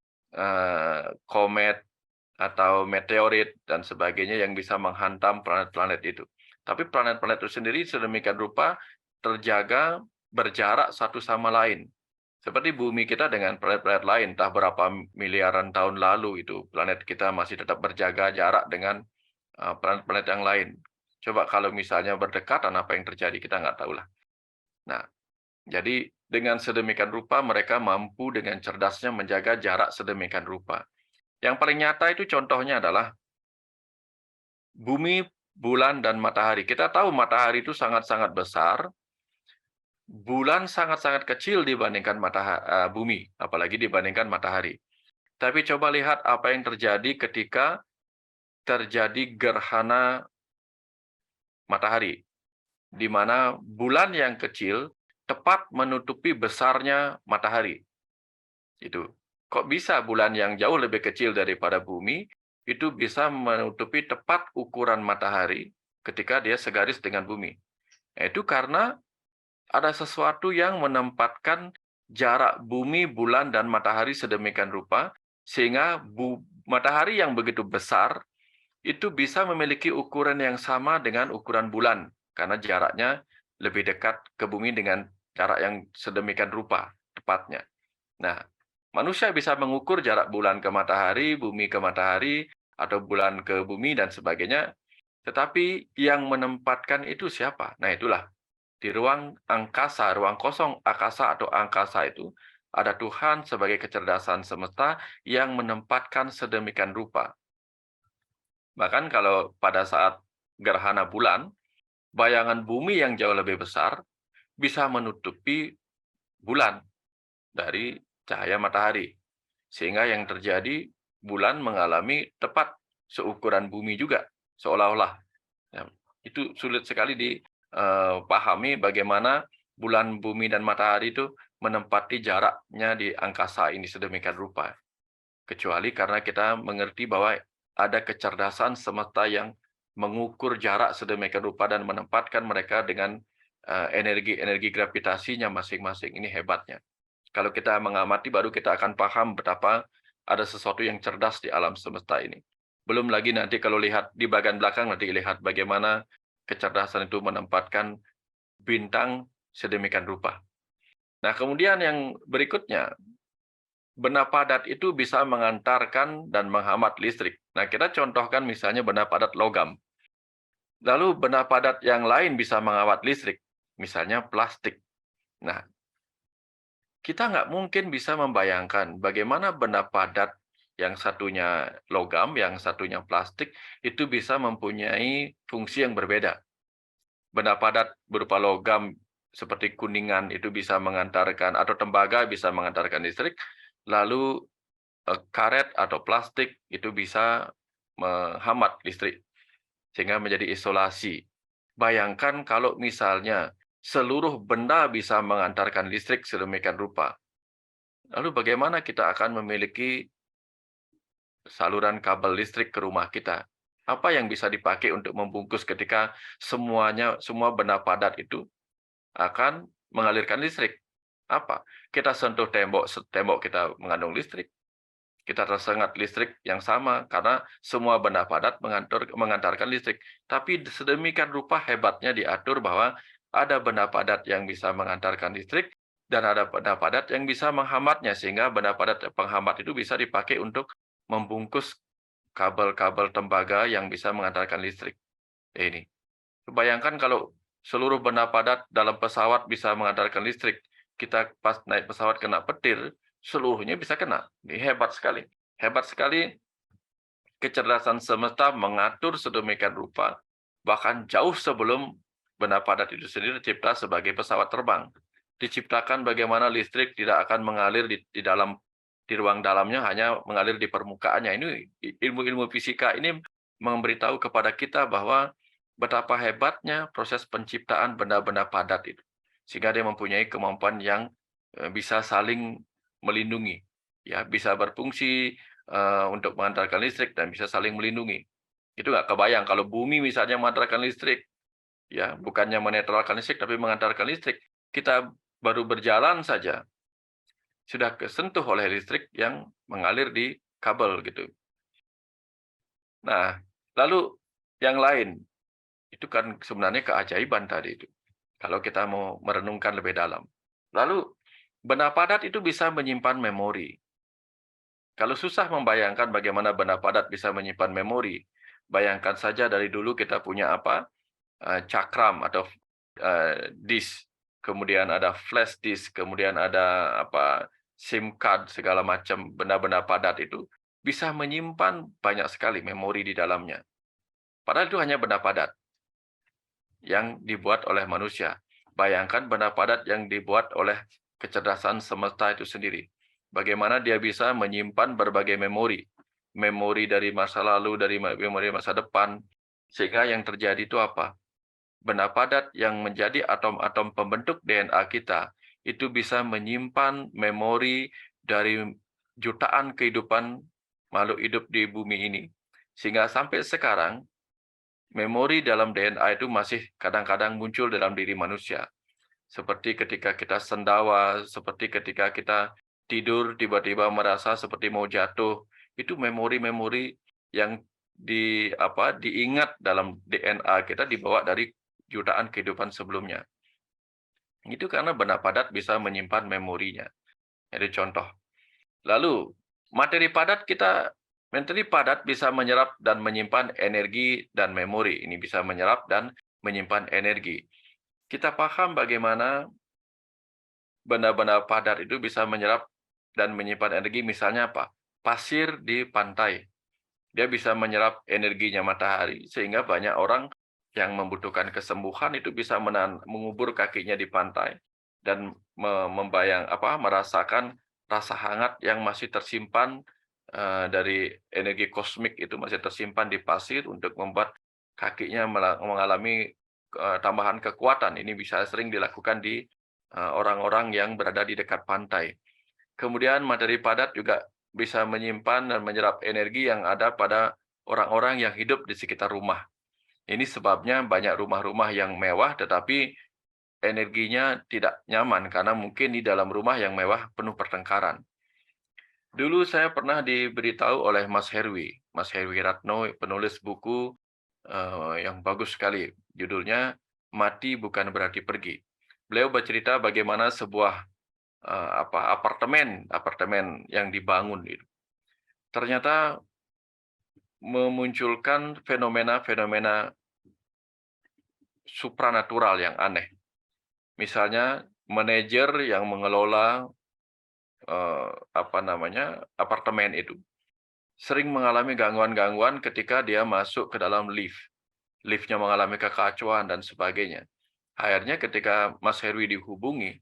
komet atau meteorit dan sebagainya yang bisa menghantam planet-planet itu. Tapi planet-planet itu sendiri sedemikian rupa terjaga berjarak satu sama lain. Seperti bumi kita dengan planet-planet lain, entah berapa miliaran tahun lalu itu planet kita masih tetap berjaga jarak dengan planet-planet yang lain. Coba kalau misalnya berdekatan, apa yang terjadi? Kita nggak tahu lah. Nah, jadi dengan sedemikian rupa mereka mampu dengan cerdasnya menjaga jarak sedemikian rupa. Yang paling nyata itu contohnya adalah bumi, bulan, dan matahari. Kita tahu matahari itu sangat-sangat besar, bulan sangat-sangat kecil dibandingkan bumi, apalagi dibandingkan matahari. Tapi coba lihat apa yang terjadi ketika terjadi gerhana matahari, di mana bulan yang kecil tepat menutupi besarnya matahari. Itu. Kok bisa bulan yang jauh lebih kecil daripada bumi, itu bisa menutupi tepat ukuran matahari ketika dia segaris dengan bumi. Itu karena ada sesuatu yang menempatkan jarak bumi, bulan, dan matahari sedemikian rupa, sehingga matahari yang begitu besar, itu bisa memiliki ukuran yang sama dengan ukuran bulan, karena jaraknya lebih dekat ke bumi dengan jarak yang sedemikian rupa, tepatnya. Nah, manusia bisa mengukur jarak bulan ke matahari, bumi ke matahari, atau bulan ke bumi, dan sebagainya. Tetapi yang menempatkan itu siapa? Nah, itulah. Di ruang angkasa, ruang kosong akasa atau angkasa itu, ada Tuhan sebagai kecerdasan semesta yang menempatkan sedemikian rupa. Bahkan kalau pada saat gerhana bulan, bayangan bumi yang jauh lebih besar bisa menutupi bulan dari cahaya matahari. Sehingga yang terjadi, bulan mengalami tepat seukuran bumi juga, seolah-olah. Ya, itu sulit sekali dipahami bagaimana bulan, bumi, dan matahari itu menempati jaraknya di angkasa ini sedemikian rupa. Kecuali karena kita mengerti bahwa ada kecerdasan semesta yang mengukur jarak sedemikian rupa dan menempatkan mereka dengan energi gravitasinya masing-masing. Ini hebatnya. Kalau kita mengamati, baru kita akan paham betapa ada sesuatu yang cerdas di alam semesta ini. Belum lagi nanti kalau lihat di bagian belakang, nanti lihat bagaimana kecerdasan itu menempatkan bintang sedemikian rupa. Nah, kemudian yang berikutnya, benda padat itu bisa mengantarkan dan menghemat listrik. Nah, kita contohkan misalnya benda padat logam. Lalu benda padat yang lain bisa menghemat listrik, misalnya plastik. Nah, kita nggak mungkin bisa membayangkan bagaimana benda padat yang satunya logam, yang satunya plastik, itu bisa mempunyai fungsi yang berbeda. Benda padat berupa logam seperti kuningan itu bisa mengantarkan, atau tembaga bisa mengantarkan listrik, lalu karet atau plastik itu bisa menghambat listrik, sehingga menjadi isolasi. Bayangkan kalau misalnya seluruh benda bisa mengantarkan listrik sedemikian rupa. Lalu bagaimana kita akan memiliki saluran kabel listrik ke rumah kita? Apa yang bisa dipakai untuk membungkus ketika semua benda padat itu akan mengalirkan listrik? Apa? Kita sentuh tembok kita mengandung listrik. Kita tersengat listrik yang sama karena semua benda padat mengantarkan listrik. Tapi sedemikian rupa hebatnya diatur bahwa ada benda padat yang bisa mengantarkan listrik dan ada benda padat yang bisa menghambatnya, sehingga benda padat penghambat itu bisa dipakai untuk membungkus kabel-kabel tembaga yang bisa mengantarkan listrik. Ini. Bayangkan kalau seluruh benda padat dalam pesawat bisa mengantarkan listrik, kita pas naik pesawat kena petir, seluruhnya bisa kena. Ini hebat sekali. Hebat sekali kecerdasan semesta mengatur sedemikian rupa, bahkan jauh sebelum benda padat itu sendiri tercipta sebagai pesawat terbang. Diciptakan bagaimana listrik tidak akan mengalir di ruang dalamnya, hanya mengalir di permukaannya. Ini ilmu-ilmu fisika ini memberitahu kepada kita bahwa betapa hebatnya proses penciptaan benda-benda padat itu. Sehingga dia mempunyai kemampuan yang bisa saling melindungi, ya, bisa berfungsi untuk mengantarkan listrik dan bisa saling melindungi. Itu nggak kebayang kalau bumi misalnya mengantarkan listrik, ya, bukannya menetralkan listrik tapi mengantarkan listrik. Kita baru berjalan saja sudah kesentuh oleh listrik yang mengalir di kabel gitu. Nah, lalu yang lain itu kan sebenarnya keajaiban tadi itu. Kalau kita mau merenungkan lebih dalam. Lalu benda padat itu bisa menyimpan memori. Kalau susah membayangkan bagaimana benda padat bisa menyimpan memori, bayangkan saja dari dulu kita punya apa? Cakram atau disk, kemudian ada flash disk, kemudian ada apa? SIM card, segala macam benda-benda padat itu bisa menyimpan banyak sekali memori di dalamnya. Padahal itu hanya benda padat yang dibuat oleh manusia. Bayangkan benda padat yang dibuat oleh kecerdasan semesta itu sendiri. Bagaimana dia bisa menyimpan berbagai memori. Memori dari masa lalu, dari memori masa depan. Sehingga yang terjadi itu apa? Benda padat yang menjadi atom-atom pembentuk DNA kita, itu bisa menyimpan memori dari jutaan kehidupan makhluk hidup di bumi ini. Sehingga sampai sekarang, memori dalam DNA itu masih kadang-kadang muncul dalam diri manusia. Seperti ketika kita sendawa, seperti ketika kita tidur tiba-tiba merasa seperti mau jatuh. Itu memori-memori yang diingat dalam DNA kita dibawa dari jutaan kehidupan sebelumnya. Itu karena benda padat bisa menyimpan memorinya. Jadi contoh. Lalu materi padat bisa menyerap dan menyimpan energi dan memori. Ini bisa menyerap dan menyimpan energi. Kita paham bagaimana benda-benda padat itu bisa menyerap dan menyimpan energi, misalnya apa? Pasir di pantai. Dia bisa menyerap energinya matahari, sehingga banyak orang yang membutuhkan kesembuhan itu bisa mengubur kakinya di pantai dan merasakan rasa hangat yang masih tersimpan dari energi kosmik itu masih tersimpan di pasir untuk membuat kakinya mengalami tambahan kekuatan. Ini bisa sering dilakukan di orang-orang yang berada di dekat pantai. Kemudian materi padat juga bisa menyimpan dan menyerap energi yang ada pada orang-orang yang hidup di sekitar rumah. Ini sebabnya banyak rumah-rumah yang mewah tetapi energinya tidak nyaman karena mungkin di dalam rumah yang mewah penuh pertengkaran. Dulu saya pernah diberitahu oleh Mas Herwi Ratno, penulis buku yang bagus sekali, judulnya Mati Bukan Berarti Pergi. Beliau bercerita bagaimana sebuah apartemen yang dibangun itu ternyata memunculkan fenomena-fenomena supranatural yang aneh. Misalnya manajer yang mengelola apartemen itu sering mengalami gangguan-gangguan ketika dia masuk ke dalam lift. Liftnya mengalami kekacauan dan sebagainya. Akhirnya ketika Mas Herwi dihubungi,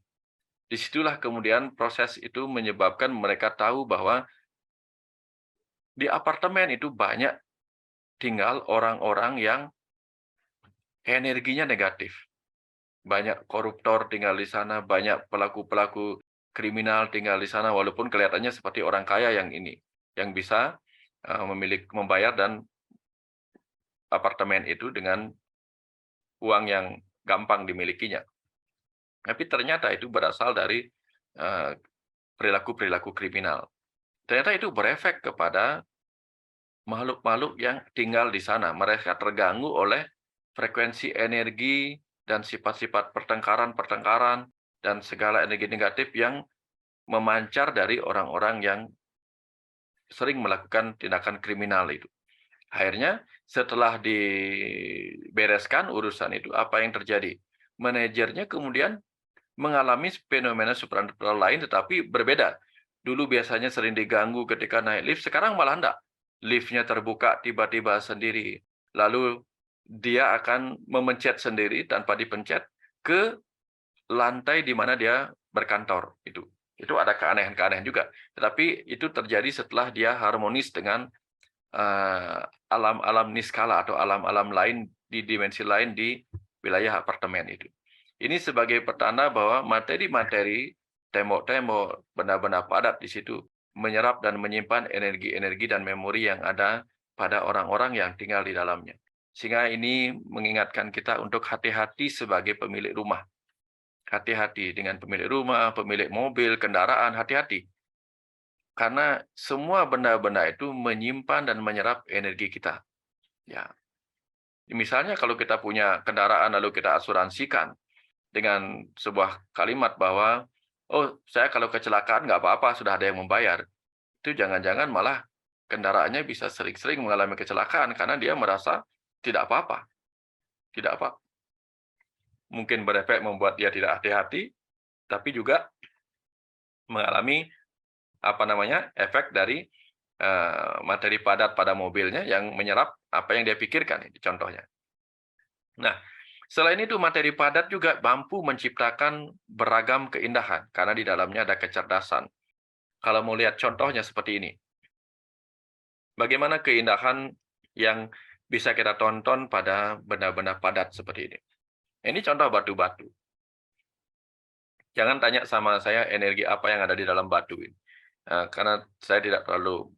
disitulah kemudian proses itu menyebabkan mereka tahu bahwa di apartemen itu banyak tinggal orang-orang yang energinya negatif. Banyak koruptor tinggal di sana, banyak pelaku-pelaku kriminal tinggal di sana, walaupun kelihatannya seperti orang kaya yang bisa membayar dan apartemen itu dengan uang yang gampang dimilikinya. Tapi ternyata itu berasal dari perilaku-perilaku kriminal. Ternyata itu berefek kepada makhluk-makhluk yang tinggal di sana. Mereka terganggu oleh frekuensi energi dan sifat-sifat pertengkaran dan segala energi negatif yang memancar dari orang-orang yang sering melakukan tindakan kriminal itu. Akhirnya setelah dibereskan urusan itu, apa yang terjadi? Manajernya kemudian mengalami fenomena supranatural lain tetapi berbeda. Dulu biasanya sering diganggu ketika naik lift, sekarang malah enggak. Liftnya terbuka tiba-tiba sendiri. Lalu dia akan memencet sendiri tanpa dipencet ke lantai di mana dia berkantor. Itu ada keanehan-keanehan juga. Tetapi itu terjadi setelah dia harmonis dengan alam-alam niskala atau alam-alam lain di dimensi lain di wilayah apartemen itu. Ini sebagai pertanda bahwa materi-materi, tembok-tembok, benda-benda padat di situ menyerap dan menyimpan energi-energi dan memori yang ada pada orang-orang yang tinggal di dalamnya. Sehingga ini mengingatkan kita untuk hati-hati sebagai pemilik rumah. Hati-hati dengan pemilik rumah, pemilik mobil, kendaraan, hati-hati. Karena semua benda-benda itu menyimpan dan menyerap energi kita. Ya. Misalnya kalau kita punya kendaraan lalu kita asuransikan dengan sebuah kalimat bahwa, oh saya kalau kecelakaan nggak apa-apa, sudah ada yang membayar. Itu jangan-jangan malah kendaraannya bisa sering-sering mengalami kecelakaan karena dia merasa tidak apa-apa. Tidak apa. Mungkin berefek membuat dia tidak hati-hati, tapi juga mengalami efek dari materi padat pada mobilnya yang menyerap apa yang dia pikirkan, ini contohnya. Nah, selain itu materi padat juga mampu menciptakan beragam keindahan karena di dalamnya ada kecerdasan. Kalau mau lihat contohnya seperti ini. Bagaimana keindahan yang bisa kita tonton pada benda-benda padat seperti ini. Ini contoh batu-batu. Jangan tanya sama saya energi apa yang ada di dalam batu ini. Karena saya tidak terlalu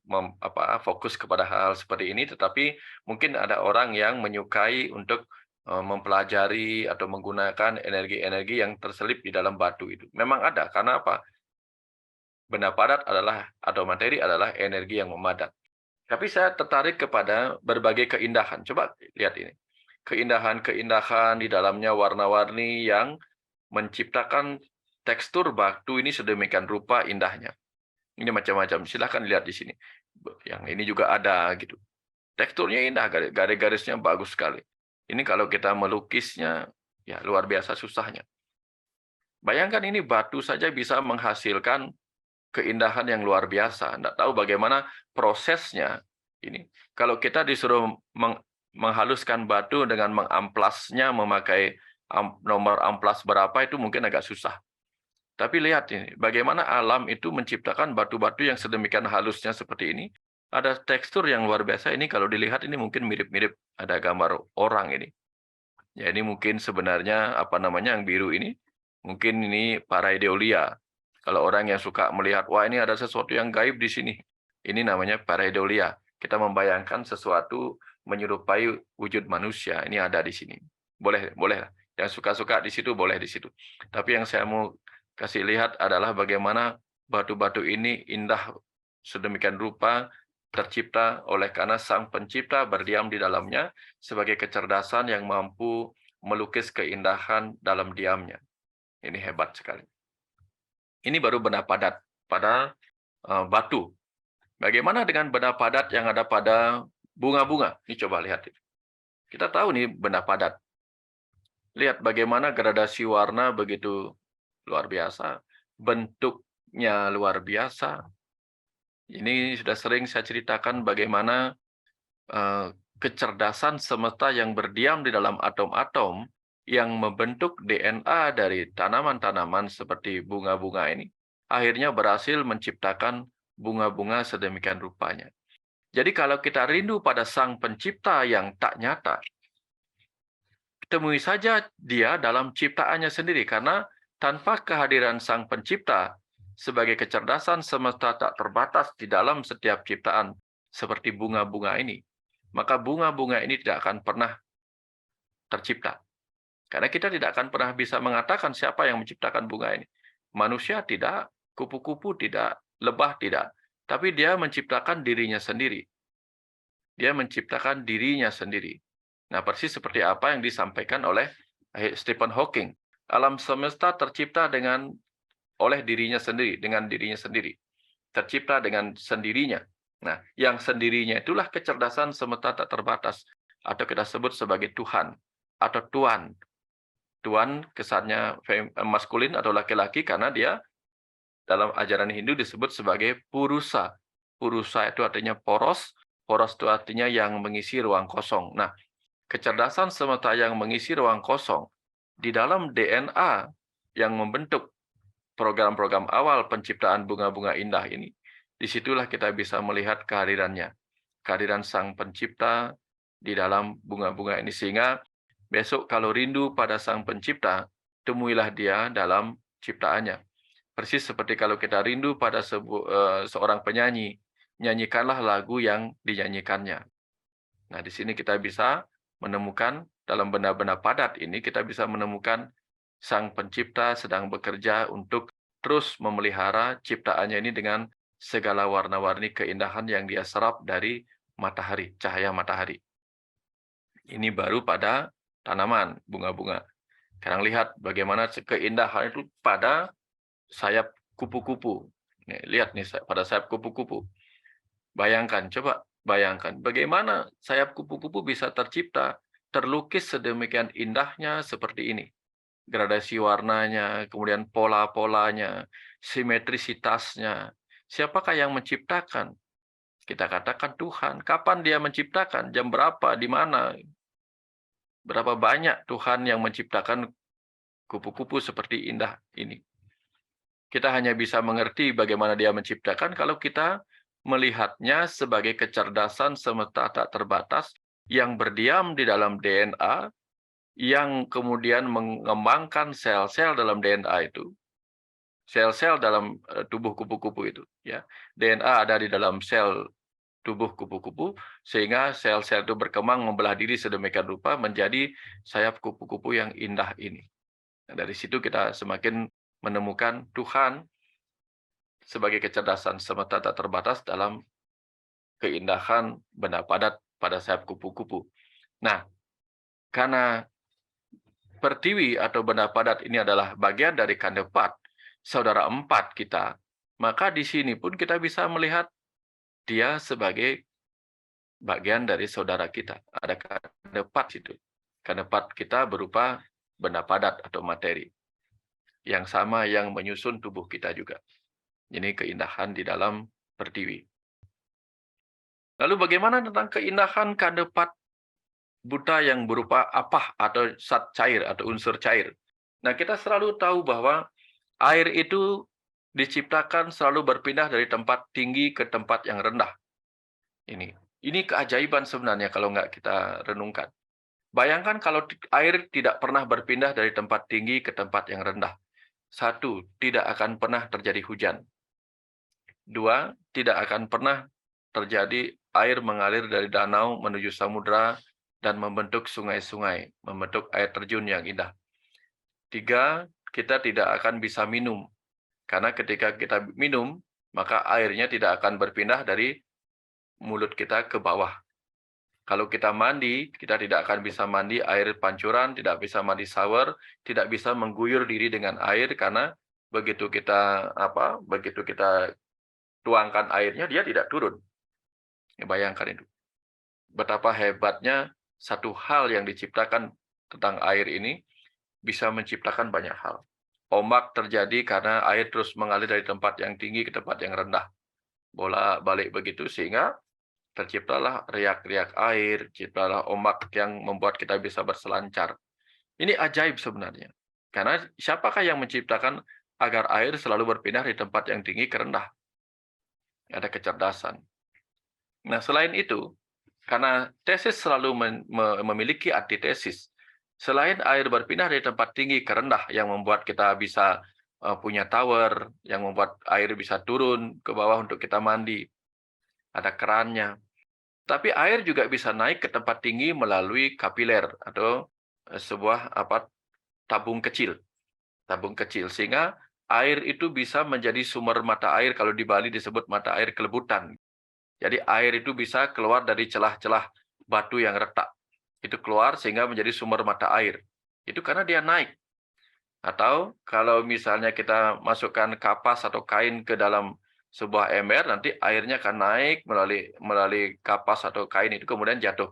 fokus kepada hal seperti ini, tetapi mungkin ada orang yang menyukai untuk mempelajari atau menggunakan energi-energi yang terselip di dalam batu itu. Memang ada, karena apa? Benda padat atau materi adalah energi yang memadat. Tapi saya tertarik kepada berbagai keindahan. Coba lihat ini. Keindahan-keindahan di dalamnya warna-warni yang menciptakan tekstur batu ini sedemikian rupa indahnya. Ini macam-macam. Silahkan lihat di sini. Yang ini juga ada gitu. Teksturnya indah, garis-garisnya bagus sekali. Ini kalau kita melukisnya, ya luar biasa susahnya. Bayangkan ini batu saja bisa menghasilkan keindahan yang luar biasa. Tidak tahu bagaimana prosesnya. Ini kalau kita disuruh menghaluskan batu dengan mengamplasnya, memakai nomor amplas berapa, itu mungkin agak susah. Tapi lihat ini, bagaimana alam itu menciptakan batu-batu yang sedemikian halusnya seperti ini. Ada tekstur yang luar biasa. Ini kalau dilihat ini mungkin mirip-mirip ada gambar orang ini. Ya ini mungkin sebenarnya yang biru ini, mungkin ini pareidolia. Kalau orang yang suka melihat, wah ini ada sesuatu yang gaib di sini. Ini namanya pareidolia. Kita membayangkan sesuatu menyerupai wujud manusia. Ini ada di sini. Boleh. Yang suka-suka di situ boleh di situ. Tapi yang saya mau kasih lihat adalah bagaimana batu-batu ini indah sedemikian rupa tercipta oleh karena Sang Pencipta berdiam di dalamnya sebagai kecerdasan yang mampu melukis keindahan dalam diamnya. Ini hebat sekali. Ini baru benda padat pada batu. Bagaimana dengan benda padat yang ada pada bunga-bunga? Ini coba lihat. Kita tahu nih benda padat. Lihat bagaimana gradasi warna begitu luar biasa, bentuknya luar biasa. Ini sudah sering saya ceritakan bagaimana kecerdasan semesta yang berdiam di dalam atom-atom yang membentuk DNA dari tanaman-tanaman seperti bunga-bunga ini, akhirnya berhasil menciptakan bunga-bunga sedemikian rupanya. Jadi kalau kita rindu pada Sang Pencipta yang tak nyata, temui saja Dia dalam ciptaannya sendiri, karena tanpa kehadiran Sang Pencipta sebagai kecerdasan semesta tak terbatas di dalam setiap ciptaan seperti bunga-bunga ini, maka bunga-bunga ini tidak akan pernah tercipta. Karena kita tidak akan pernah bisa mengatakan siapa yang menciptakan bunga ini. Manusia tidak, kupu-kupu tidak, lebah tidak. Tapi dia menciptakan dirinya sendiri. Dia menciptakan dirinya sendiri. Nah, persis seperti apa yang disampaikan oleh Stephen Hawking. Alam semesta tercipta oleh dirinya sendiri, dengan dirinya sendiri. Tercipta dengan sendirinya. Nah, yang sendirinya itulah kecerdasan semesta tak terbatas, atau kita sebut sebagai Tuhan atau Tuan. Tuan kesannya maskulin atau laki-laki karena dia dalam ajaran Hindu disebut sebagai Purusa. Purusa itu artinya poros, poros itu artinya yang mengisi ruang kosong. Nah, kecerdasan semesta yang mengisi ruang kosong di dalam DNA yang membentuk program-program awal penciptaan bunga-bunga indah ini, disitulah kita bisa melihat kehadirannya, kehadiran Sang Pencipta di dalam bunga-bunga ini. Sehingga besok kalau rindu pada Sang Pencipta, temuilah Dia dalam ciptaannya. Persis seperti kalau kita rindu pada seorang penyanyi, nyanyikanlah lagu yang dinyanyikannya. Nah, di sini kita bisa menemukan dalam benda-benda padat ini, kita bisa menemukan Sang Pencipta sedang bekerja untuk terus memelihara ciptaannya ini dengan segala warna-warni keindahan yang dia serap dari matahari, cahaya matahari. Ini baru pada tanaman, bunga-bunga. Sekarang lihat bagaimana keindahan itu pada sayap kupu-kupu. Lihat nih pada sayap kupu-kupu. Bayangkan, coba bayangkan bagaimana sayap kupu-kupu bisa tercipta, terlukis sedemikian indahnya seperti ini. Gradasi warnanya, kemudian pola-polanya, simetrisitasnya. Siapakah yang menciptakan? Kita katakan Tuhan. Kapan Dia menciptakan? Jam berapa? Di mana? Berapa banyak Tuhan yang menciptakan kupu-kupu seperti indah ini? Kita hanya bisa mengerti bagaimana Dia menciptakan kalau kita melihatnya sebagai kecerdasan semesta tak terbatas yang berdiam di dalam DNA, yang kemudian mengembangkan sel-sel dalam DNA itu, sel-sel dalam tubuh kupu-kupu itu. Ya, DNA ada di dalam sel tubuh kupu-kupu, sehingga sel-sel itu berkembang membelah diri sedemikian rupa menjadi sayap kupu-kupu yang indah ini. Nah, dari situ kita semakin menemukan Tuhan sebagai kecerdasan semesta tak terbatas dalam keindahan benda padat pada sayap kupu-kupu. Nah, karena pertiwi atau benda padat ini adalah bagian dari kandepat, saudara empat kita, maka di sini pun kita bisa melihat dia sebagai bagian dari saudara kita. Ada kandepat situ. Kandepat kita berupa benda padat atau materi. Yang sama yang menyusun tubuh kita juga. Ini keindahan di dalam pertiwi. Lalu bagaimana tentang keindahan kandepat buta yang berupa apah atau zat cair atau unsur cair? Nah, kita selalu tahu bahwa air itu diciptakan selalu berpindah dari tempat tinggi ke tempat yang rendah. Ini keajaiban sebenarnya kalau nggak kita renungkan. Bayangkan kalau air tidak pernah berpindah dari tempat tinggi ke tempat yang rendah. 1, tidak akan pernah terjadi hujan. 2, tidak akan pernah terjadi air mengalir dari danau menuju samudera dan membentuk sungai-sungai, membentuk air terjun yang indah. 3, kita tidak akan bisa minum. Karena ketika kita minum, maka airnya tidak akan berpindah dari mulut kita ke bawah. Kalau kita mandi, kita tidak akan bisa mandi air pancuran, tidak bisa mandi shower, tidak bisa mengguyur diri dengan air karena begitu kita tuangkan airnya, dia tidak turun. Bayangkan itu. Betapa hebatnya satu hal yang diciptakan tentang air ini bisa menciptakan banyak hal. Ombak terjadi karena air terus mengalir dari tempat yang tinggi ke tempat yang rendah. Bolak-balik begitu sehingga terciptalah riak-riak air, ciptalah ombak yang membuat kita bisa berselancar. Ini ajaib sebenarnya. Karena siapakah yang menciptakan agar air selalu berpindah dari tempat yang tinggi ke rendah? Ada kecerdasan. Nah, selain itu, karena tesis selalu memiliki antitesis. Selain air berpindah dari tempat tinggi ke rendah yang membuat kita bisa punya tower, yang membuat air bisa turun ke bawah untuk kita mandi. Ada kerannya. Tapi air juga bisa naik ke tempat tinggi melalui kapiler atau sebuah tabung kecil. Tabung kecil. Sehingga air itu bisa menjadi sumber mata air, kalau di Bali disebut mata air kelebutan. Jadi air itu bisa keluar dari celah-celah batu yang retak. Itu keluar sehingga menjadi sumber mata air. Itu karena dia naik. Atau kalau misalnya kita masukkan kapas atau kain ke dalam sebuah ember, nanti airnya akan naik melalui kapas atau kain itu kemudian jatuh.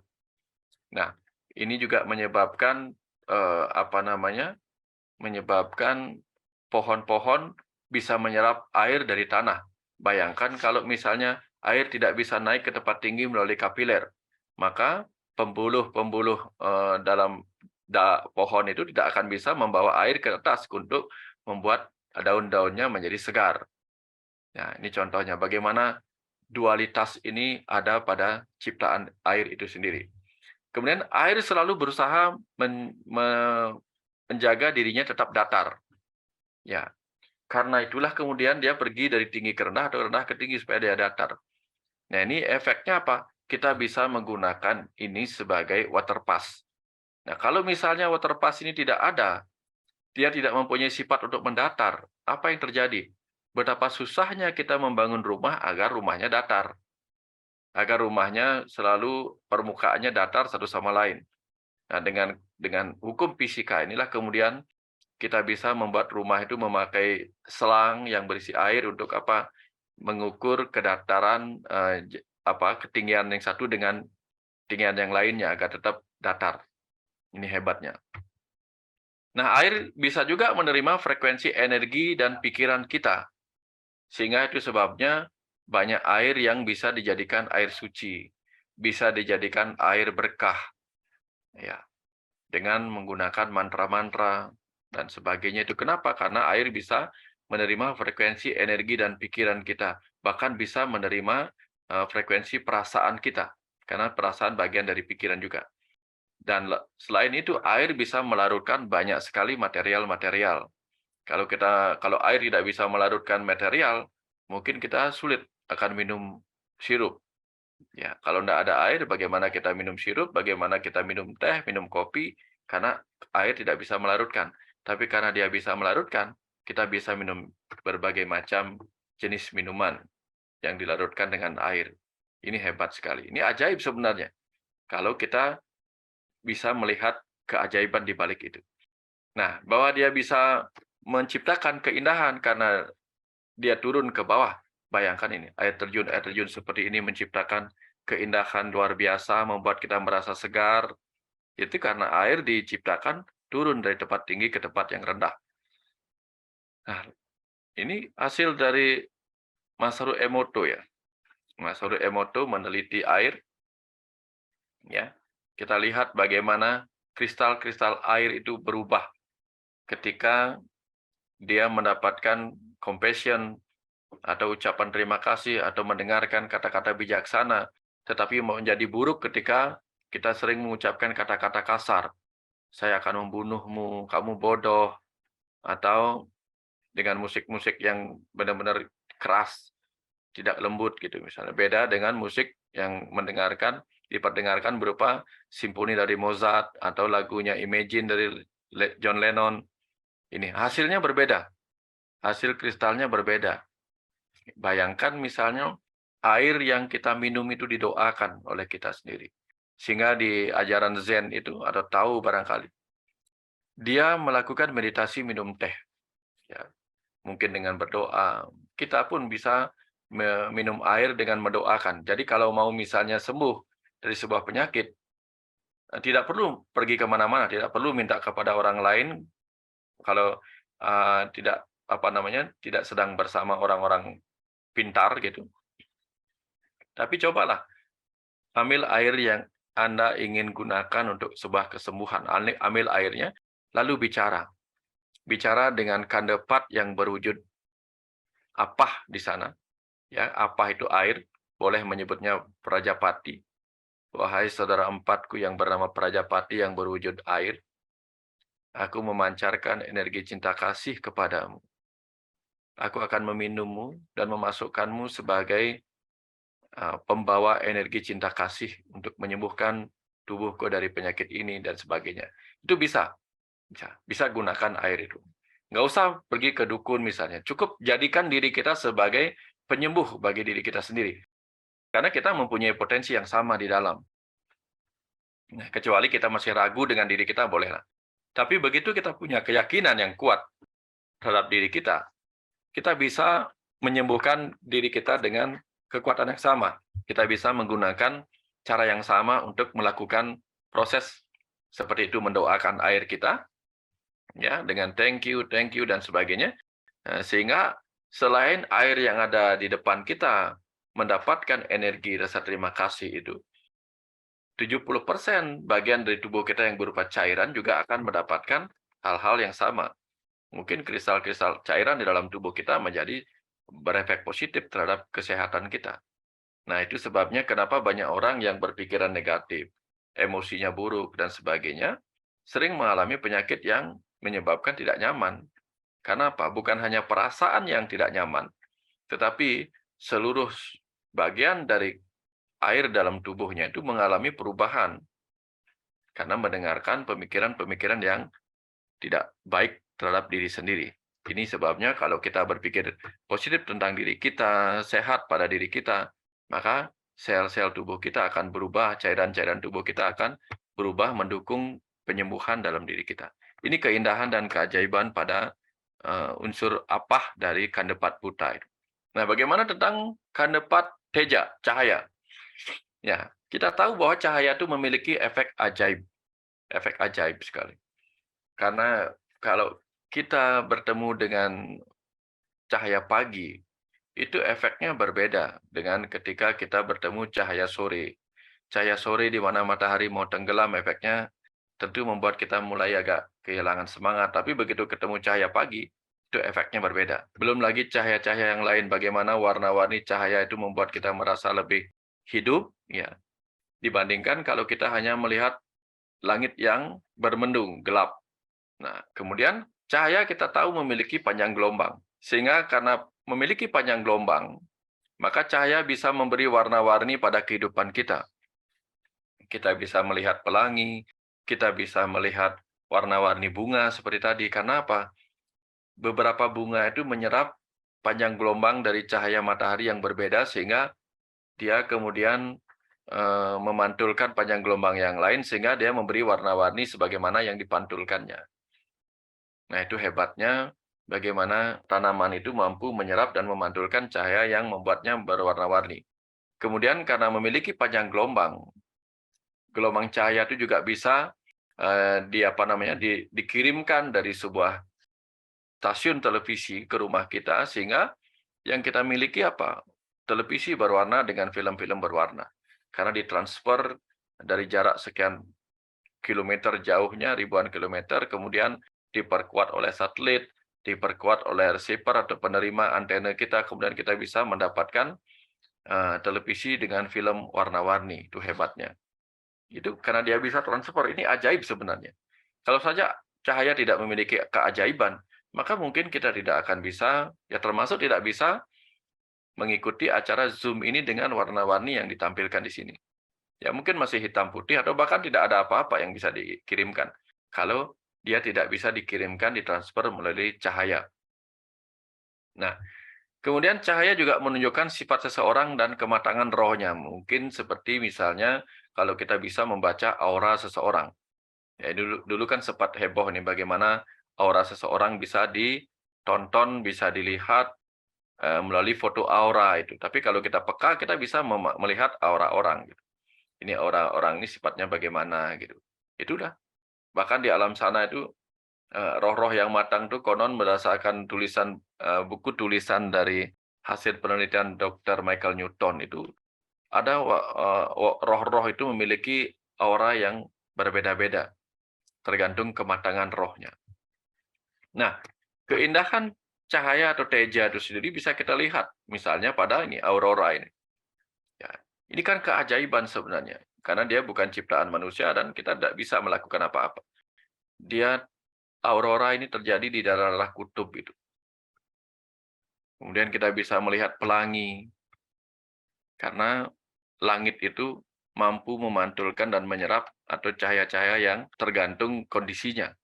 Nah, ini juga menyebabkan menyebabkan pohon-pohon bisa menyerap air dari tanah. Bayangkan kalau misalnya air tidak bisa naik ke tempat tinggi melalui kapiler, maka pembuluh-pembuluh dalam pohon itu tidak akan bisa membawa air ke atas untuk membuat daun-daunnya menjadi segar. Nah, ini contohnya bagaimana dualitas ini ada pada ciptaan air itu sendiri. Kemudian air selalu berusaha menjaga dirinya tetap datar. Ya, karena itulah kemudian dia pergi dari tinggi ke rendah atau rendah ke tinggi supaya dia datar. Nah, ini efeknya apa? Kita bisa menggunakan ini sebagai water pass. Nah, kalau misalnya water pass ini tidak ada, dia tidak mempunyai sifat untuk mendatar, apa yang terjadi? Betapa susahnya kita membangun rumah agar rumahnya datar. Agar rumahnya selalu permukaannya datar satu sama lain. Nah, dengan hukum fisika inilah kemudian kita bisa membuat rumah itu memakai selang yang berisi air untuk apa? Mengukur kedataran ketinggian yang satu dengan ketinggian yang lainnya agar tetap datar. Ini hebatnya. Nah, air bisa juga menerima frekuensi energi dan pikiran kita. Sehingga itu sebabnya banyak air yang bisa dijadikan air suci, bisa dijadikan air berkah. Ya, dengan menggunakan mantra-mantra dan sebagainya itu. Kenapa? Karena air bisa menerima frekuensi energi dan pikiran kita, bahkan bisa menerima frekuensi perasaan kita, karena perasaan bagian dari pikiran juga. Dan selain itu, air bisa melarutkan banyak sekali material-material. Kalau air tidak bisa melarutkan material, mungkin kita sulit akan minum sirup. Ya, kalau tidak ada air, bagaimana kita minum sirup, bagaimana kita minum teh, minum kopi, karena air tidak bisa melarutkan. Tapi karena dia bisa melarutkan, kita bisa minum berbagai macam jenis minuman yang dilarutkan dengan air. Ini hebat sekali. Ini ajaib sebenarnya. Kalau kita bisa melihat keajaiban di balik itu. Nah, bahwa dia bisa menciptakan keindahan karena dia turun ke bawah. Bayangkan ini, air terjun seperti ini menciptakan keindahan luar biasa, membuat kita merasa segar. Itu karena air diciptakan turun dari tempat tinggi ke tempat yang rendah. Nah, ini hasil dari Masaru Emoto ya. Masaru Emoto meneliti air. Ya, kita lihat bagaimana kristal-kristal air itu berubah ketika dia mendapatkan compassion atau ucapan terima kasih atau mendengarkan kata-kata bijaksana, tetapi menjadi buruk ketika kita sering mengucapkan kata-kata kasar. Saya akan membunuhmu, kamu bodoh, atau dengan musik-musik yang benar-benar keras, tidak lembut gitu misalnya. Beda dengan musik yang diperdengarkan berupa simfoni dari Mozart atau lagunya Imagine dari John Lennon. Ini hasilnya berbeda. Hasil kristalnya berbeda. Bayangkan misalnya air yang kita minum itu didoakan oleh kita sendiri. Sehingga di ajaran Zen itu, atau tahu barangkali, dia melakukan meditasi minum teh. Ya, mungkin dengan berdoa. Kita pun bisa minum air dengan mendoakan. Jadi kalau mau misalnya sembuh dari sebuah penyakit, tidak perlu pergi kemana-mana, tidak perlu minta kepada orang lain. Kalau tidak sedang bersama orang-orang pintar gitu. Tapi cobalah ambil air yang Anda ingin gunakan untuk sebuah kesembuhan. Ambil airnya, lalu bicara. Bicara dengan kandepat yang berwujud apah di sana. Ya, apah itu air, boleh menyebutnya Prajapati. Wahai saudara empatku yang bernama Prajapati yang berwujud air, aku memancarkan energi cinta kasih kepadamu. Aku akan meminummu dan memasukkanmu sebagai pembawa energi cinta kasih untuk menyembuhkan tubuhku dari penyakit ini dan sebagainya. Itu bisa gunakan air itu. Nggak usah pergi ke dukun misalnya. Cukup jadikan diri kita sebagai penyembuh bagi diri kita sendiri. Karena kita mempunyai potensi yang sama di dalam. Nah, kecuali kita masih ragu dengan diri kita, bolehlah. Tapi begitu kita punya keyakinan yang kuat terhadap diri kita bisa menyembuhkan diri kita dengan kekuatan yang sama. Kita bisa menggunakan cara yang sama untuk melakukan proses seperti itu, mendoakan air kita, ya, dengan thank you, dan sebagainya. Sehingga selain air yang ada di depan kita mendapatkan energi rasa terima kasih itu, 70% bagian dari tubuh kita yang berupa cairan juga akan mendapatkan hal-hal yang sama. Mungkin kristal-kristal cairan di dalam tubuh kita menjadi berefek positif terhadap kesehatan kita. Nah, itu sebabnya kenapa banyak orang yang berpikiran negatif, emosinya buruk, dan sebagainya, sering mengalami penyakit yang menyebabkan tidak nyaman. Karena apa? Bukan hanya perasaan yang tidak nyaman, tetapi seluruh bagian dari air dalam tubuhnya itu mengalami perubahan karena mendengarkan pemikiran-pemikiran yang tidak baik terhadap diri sendiri. Ini sebabnya kalau kita berpikir positif tentang diri kita, sehat pada diri kita, maka sel-sel tubuh kita akan berubah, cairan-cairan tubuh kita akan berubah mendukung penyembuhan dalam diri kita. Ini keindahan dan keajaiban pada unsur apah dari Kandepat Buddha. Nah, bagaimana tentang Kandepat Teja, cahaya? Ya, kita tahu bahwa cahaya itu memiliki efek ajaib sekali. Karena kalau kita bertemu dengan cahaya pagi, itu efeknya berbeda dengan ketika kita bertemu cahaya sore. Cahaya sore di mana matahari mau tenggelam, efeknya tentu membuat kita mulai agak kehilangan semangat. Tapi begitu ketemu cahaya pagi, itu efeknya berbeda. Belum lagi cahaya-cahaya yang lain, bagaimana warna-warni cahaya itu membuat kita merasa lebih hidup, ya, dibandingkan kalau kita hanya melihat langit yang bermendung, gelap. Nah, kemudian cahaya kita tahu memiliki panjang gelombang. Sehingga karena memiliki panjang gelombang, maka cahaya bisa memberi warna-warni pada kehidupan kita. Kita bisa melihat pelangi, kita bisa melihat warna-warni bunga seperti tadi. Karena apa? Beberapa bunga itu menyerap panjang gelombang dari cahaya matahari yang berbeda, sehingga dia kemudian memantulkan panjang gelombang yang lain, sehingga dia memberi warna-warni sebagaimana yang dipantulkannya. Nah, itu hebatnya bagaimana tanaman itu mampu menyerap dan memantulkan cahaya yang membuatnya berwarna-warni. Kemudian karena memiliki panjang gelombang cahaya itu juga bisa dikirimkan dari sebuah stasiun televisi ke rumah kita, sehingga yang kita miliki apa? Televisi berwarna dengan film-film berwarna. Karena ditransfer dari jarak sekian kilometer jauhnya, ribuan kilometer, kemudian diperkuat oleh satelit, diperkuat oleh receiver atau penerima antena kita, kemudian kita bisa mendapatkan televisi dengan film warna-warni. Itu hebatnya. Itu karena dia bisa transfer. Ini ajaib sebenarnya. Kalau saja cahaya tidak memiliki keajaiban, maka mungkin kita tidak akan bisa, ya termasuk tidak bisa mengikuti acara Zoom ini dengan warna-warni yang ditampilkan di sini. Ya mungkin masih hitam putih atau bahkan tidak ada apa-apa yang bisa dikirimkan. Kalau dia tidak bisa dikirimkan, ditransfer melalui cahaya. Nah, kemudian cahaya juga menunjukkan sifat seseorang dan kematangan rohnya. Mungkin seperti misalnya kalau kita bisa membaca aura seseorang. Ya, dulu kan sempat heboh nih bagaimana aura seseorang bisa ditonton, bisa dilihat melalui foto aura itu. Tapi kalau kita peka, kita bisa melihat aura orang. Gitu. Ini aura orang ini sifatnya bagaimana gitu. Itu udah. Bahkan di alam sana itu roh-roh yang matang itu konon berdasarkan tulisan buku tulisan dari hasil penelitian Dr. Michael Newton itu ada roh-roh itu memiliki aura yang berbeda-beda tergantung kematangan rohnya. Nah, keindahan cahaya atau teja itu sendiri bisa kita lihat misalnya pada ini aurora ini. Ya, ini kan keajaiban sebenarnya karena dia bukan ciptaan manusia dan kita tidak bisa melakukan apa-apa. Dia aurora ini terjadi di daerah kutub itu. Kemudian kita bisa melihat pelangi karena langit itu mampu memantulkan dan menyerap atau cahaya-cahaya yang tergantung kondisinya.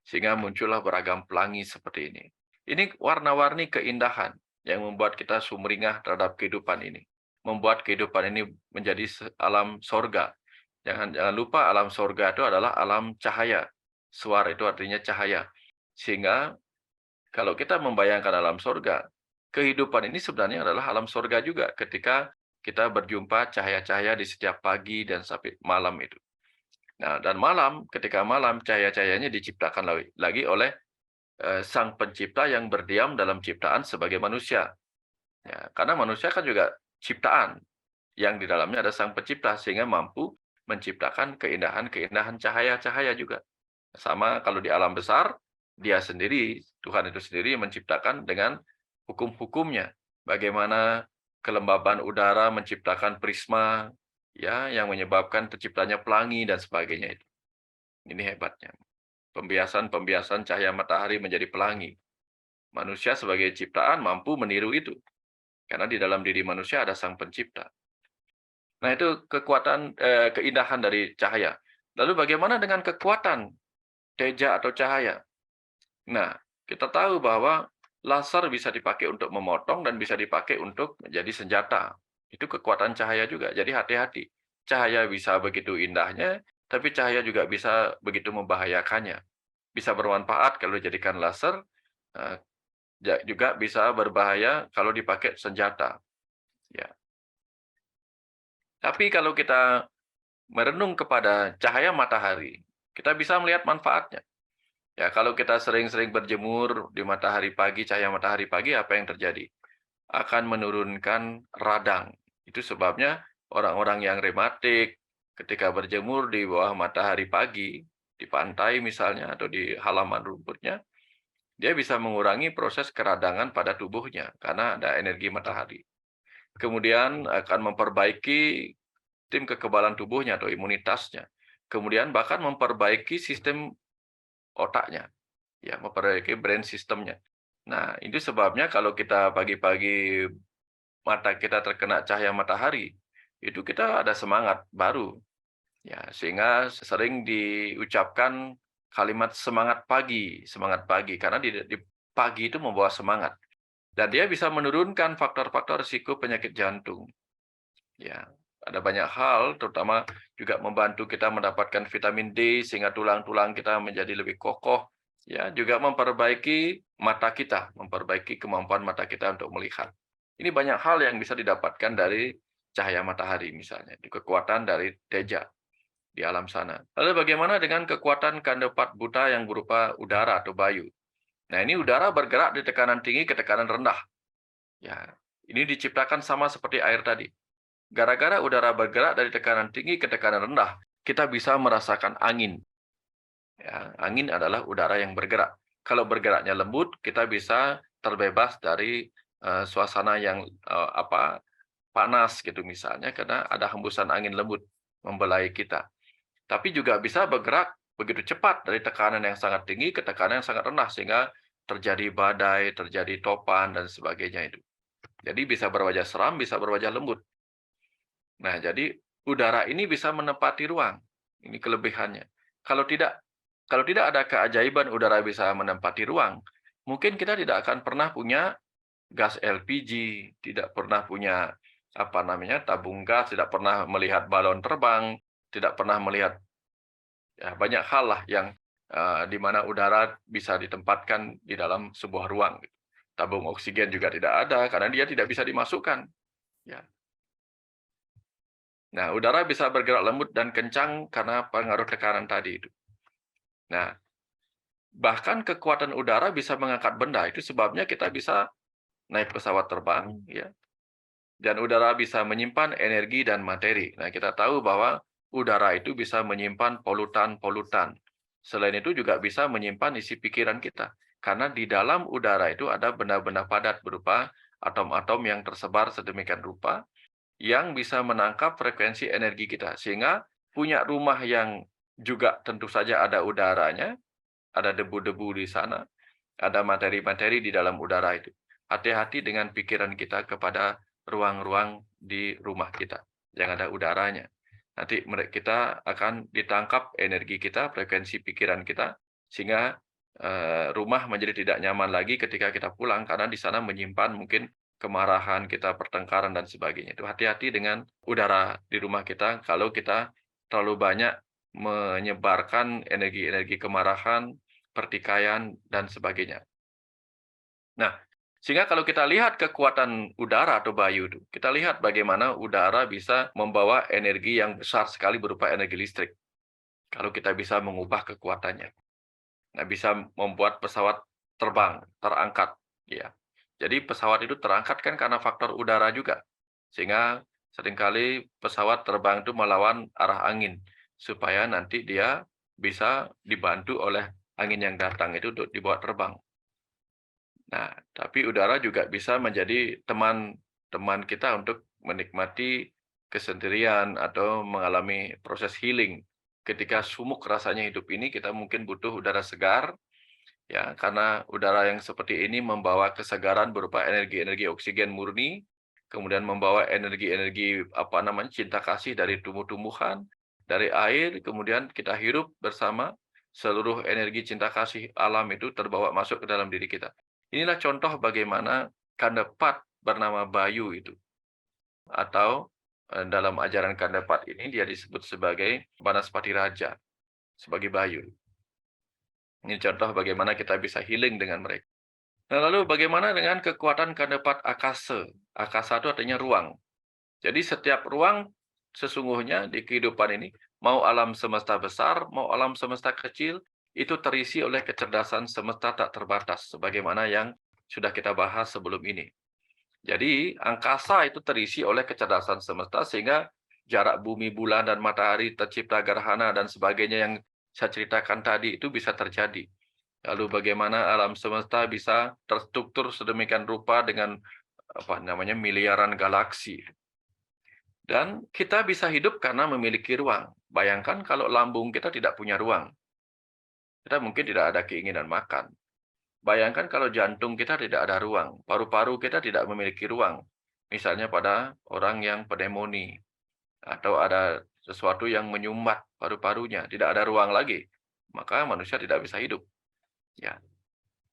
Sehingga muncullah beragam pelangi seperti ini. Ini warna-warni keindahan yang membuat kita sumringah terhadap kehidupan ini. Membuat kehidupan ini menjadi alam sorga. Jangan lupa alam sorga itu adalah alam cahaya. Suara itu artinya cahaya. Sehingga kalau kita membayangkan alam sorga, kehidupan ini sebenarnya adalah alam surga juga ketika kita berjumpa cahaya-cahaya di setiap pagi dan sampai malam itu. Nah, dan malam, ketika malam, cahaya-cahayanya diciptakan lagi oleh Sang Pencipta yang berdiam dalam ciptaan sebagai manusia. Ya, karena manusia kan juga ciptaan yang di dalamnya ada Sang Pencipta sehingga mampu menciptakan keindahan-keindahan cahaya-cahaya juga. Sama kalau di alam besar, dia sendiri, Tuhan itu sendiri menciptakan dengan hukum-hukumnya. Bagaimana kelembaban udara menciptakan prisma, ya, yang menyebabkan terciptanya pelangi dan sebagainya itu. Ini hebatnya. Pembiasan-pembiasan cahaya matahari menjadi pelangi. Manusia sebagai ciptaan mampu meniru itu. Karena di dalam diri manusia ada Sang Pencipta. Nah, itu kekuatan, keindahan dari cahaya. Lalu bagaimana dengan kekuatan teja atau cahaya? Nah, kita tahu bahwa laser bisa dipakai untuk memotong dan bisa dipakai untuk menjadi senjata. Itu kekuatan cahaya juga. Jadi hati-hati. Cahaya bisa begitu indahnya, tapi cahaya juga bisa begitu membahayakannya. Bisa bermanfaat kalau dijadikan laser, juga bisa berbahaya kalau dipakai senjata. Ya. Tapi kalau kita merenung kepada cahaya matahari, kita bisa melihat manfaatnya. Ya, kalau kita sering-sering berjemur di matahari pagi, cahaya matahari pagi, apa yang terjadi? Akan menurunkan radang. Itu sebabnya orang-orang yang rematik ketika berjemur di bawah matahari pagi, di pantai misalnya, atau di halaman rumputnya, dia bisa mengurangi proses keradangan pada tubuhnya, karena ada energi matahari. Kemudian akan memperbaiki sistem kekebalan tubuhnya atau imunitasnya. Kemudian bahkan memperbaiki sistem otaknya, ya, memperbaiki brain systemnya. Nah, itu sebabnya kalau kita pagi-pagi mata kita terkena cahaya matahari, itu kita ada semangat baru. Ya, sehingga sering diucapkan kalimat semangat pagi karena di pagi itu membawa semangat. Dan dia bisa menurunkan faktor-faktor risiko penyakit jantung. Ya, ada banyak hal, terutama juga membantu kita mendapatkan vitamin D sehingga tulang-tulang kita menjadi lebih kokoh. Ya, juga memperbaiki mata kita, memperbaiki kemampuan mata kita untuk melihat. Ini banyak hal yang bisa didapatkan dari cahaya matahari misalnya, di kekuatan dari teja di alam sana. Lalu bagaimana dengan kekuatan kandepat buta yang berupa udara atau bayu? Nah, ini udara bergerak di tekanan tinggi ke tekanan rendah. Ya, ini diciptakan sama seperti air tadi. Gara-gara udara bergerak dari tekanan tinggi ke tekanan rendah, kita bisa merasakan angin. Ya, angin adalah udara yang bergerak. Kalau bergeraknya lembut, kita bisa terbebas dari suasana yang panas gitu misalnya, karena ada hembusan angin lembut membelai kita. Tapi juga bisa bergerak begitu cepat dari tekanan yang sangat tinggi ke tekanan yang sangat rendah, sehingga terjadi badai, terjadi topan, dan sebagainya itu. Jadi bisa berwajah seram, bisa berwajah lembut. Nah, jadi udara ini bisa menempati ruang. Ini kelebihannya. Kalau tidak ada keajaiban udara bisa menempati ruang, mungkin kita tidak akan pernah punya gas LPG, tidak pernah punya tabung gas, tidak pernah melihat balon terbang, tidak pernah melihat banyak hal lah yang di mana udara bisa ditempatkan di dalam sebuah ruang. Tabung oksigen juga tidak ada karena dia tidak bisa dimasukkan. Ya. Nah, udara bisa bergerak lembut dan kencang karena pengaruh tekanan tadi itu. Nah, bahkan kekuatan udara bisa mengangkat benda. Itu sebabnya kita bisa naik pesawat terbang, ya. Dan udara bisa menyimpan energi dan materi. Nah, kita tahu bahwa udara itu bisa menyimpan polutan-polutan. Selain itu juga bisa menyimpan isi pikiran kita. Karena di dalam udara itu ada benda-benda padat berupa atom-atom yang tersebar sedemikian rupa yang bisa menangkap frekuensi energi kita. Sehingga punya rumah yang juga tentu saja ada udaranya, ada debu-debu di sana, ada materi-materi di dalam udara itu. Hati-hati dengan pikiran kita kepada ruang-ruang di rumah kita yang ada udaranya. Nanti kita akan ditangkap energi kita, frekuensi pikiran kita, sehingga rumah menjadi tidak nyaman lagi ketika kita pulang, karena di sana menyimpan mungkin kemarahan kita, pertengkaran, dan sebagainya. Itu hati-hati dengan udara di rumah kita kalau kita terlalu banyak menyebarkan energi-energi kemarahan, pertikaian, dan sebagainya. Nah, Sehingga kalau kita lihat kekuatan udara atau Bayu, kita lihat bagaimana udara bisa membawa energi yang besar sekali berupa energi listrik. Kalau kita bisa mengubah kekuatannya. Nah, bisa membuat pesawat terbang, terangkat. Ya. Jadi pesawat itu terangkat kan karena faktor udara juga. Sehingga seringkali pesawat terbang itu melawan arah angin. Supaya nanti dia bisa dibantu oleh angin yang datang itu untuk dibawa terbang. Nah, tapi udara juga bisa menjadi teman kita untuk menikmati kesendirian atau mengalami proses healing. Ketika sumuk rasanya hidup ini, kita mungkin butuh udara segar, ya, karena udara yang seperti ini membawa kesegaran berupa energi-energi oksigen murni, kemudian membawa energi-energi cinta kasih dari tumbuh-tumbuhan, dari air, kemudian kita hirup bersama, seluruh energi cinta kasih alam itu terbawa masuk ke dalam diri kita. Inilah contoh bagaimana Kandepat bernama Bayu itu. Atau dalam ajaran Kandepat ini dia disebut sebagai Banaspati Raja, sebagai Bayu. Ini contoh bagaimana kita bisa healing dengan mereka. Nah, lalu bagaimana dengan kekuatan Kandepat Akasa? Akasa itu artinya ruang. Jadi setiap ruang sesungguhnya di kehidupan ini, mau alam semesta besar, mau alam semesta kecil, itu terisi oleh kecerdasan semesta tak terbatas, sebagaimana yang sudah kita bahas sebelum ini. Jadi, angkasa itu terisi oleh kecerdasan semesta, sehingga jarak bumi, bulan, dan matahari tercipta gerhana, dan sebagainya yang saya ceritakan tadi itu bisa terjadi. Lalu bagaimana alam semesta bisa terstruktur sedemikian rupa dengan miliaran galaksi. Dan kita bisa hidup karena memiliki ruang. Bayangkan kalau lambung kita tidak punya ruang. Kita mungkin tidak ada keinginan makan. Bayangkan kalau jantung kita tidak ada ruang. Paru-paru kita tidak memiliki ruang. Misalnya pada orang yang pneumonia. Atau ada sesuatu yang menyumbat paru-parunya. Tidak ada ruang lagi. Maka manusia tidak bisa hidup. Ya.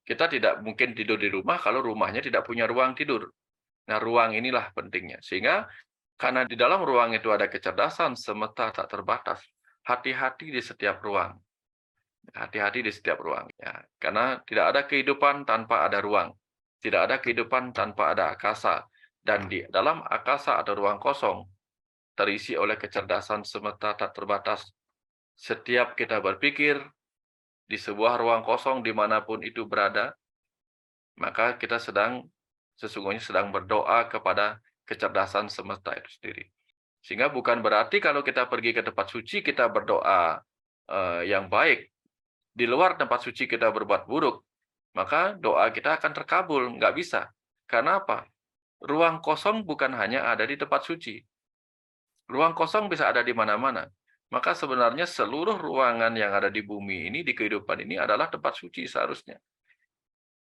Kita tidak mungkin tidur di rumah kalau rumahnya tidak punya ruang tidur. Nah, ruang inilah pentingnya. Sehingga karena di dalam ruang itu ada kecerdasan semesta tak terbatas. Hati-hati di setiap ruang. Hati-hati di setiap ruang. Ya. Karena tidak ada kehidupan tanpa ada ruang. Tidak ada kehidupan tanpa ada akasa. Dan di dalam akasa atau ruang kosong, terisi oleh kecerdasan semesta tak terbatas. Setiap kita berpikir, di sebuah ruang kosong dimanapun itu berada, maka kita sesungguhnya sedang berdoa kepada kecerdasan semesta itu sendiri. Sehingga bukan berarti kalau kita pergi ke tempat suci kita berdoa yang baik, di luar tempat suci kita berbuat buruk, maka doa kita akan terkabul. Nggak bisa. Karena apa? Ruang kosong bukan hanya ada di tempat suci. Ruang kosong bisa ada di mana-mana. Maka sebenarnya seluruh ruangan yang ada di bumi ini, di kehidupan ini adalah tempat suci seharusnya.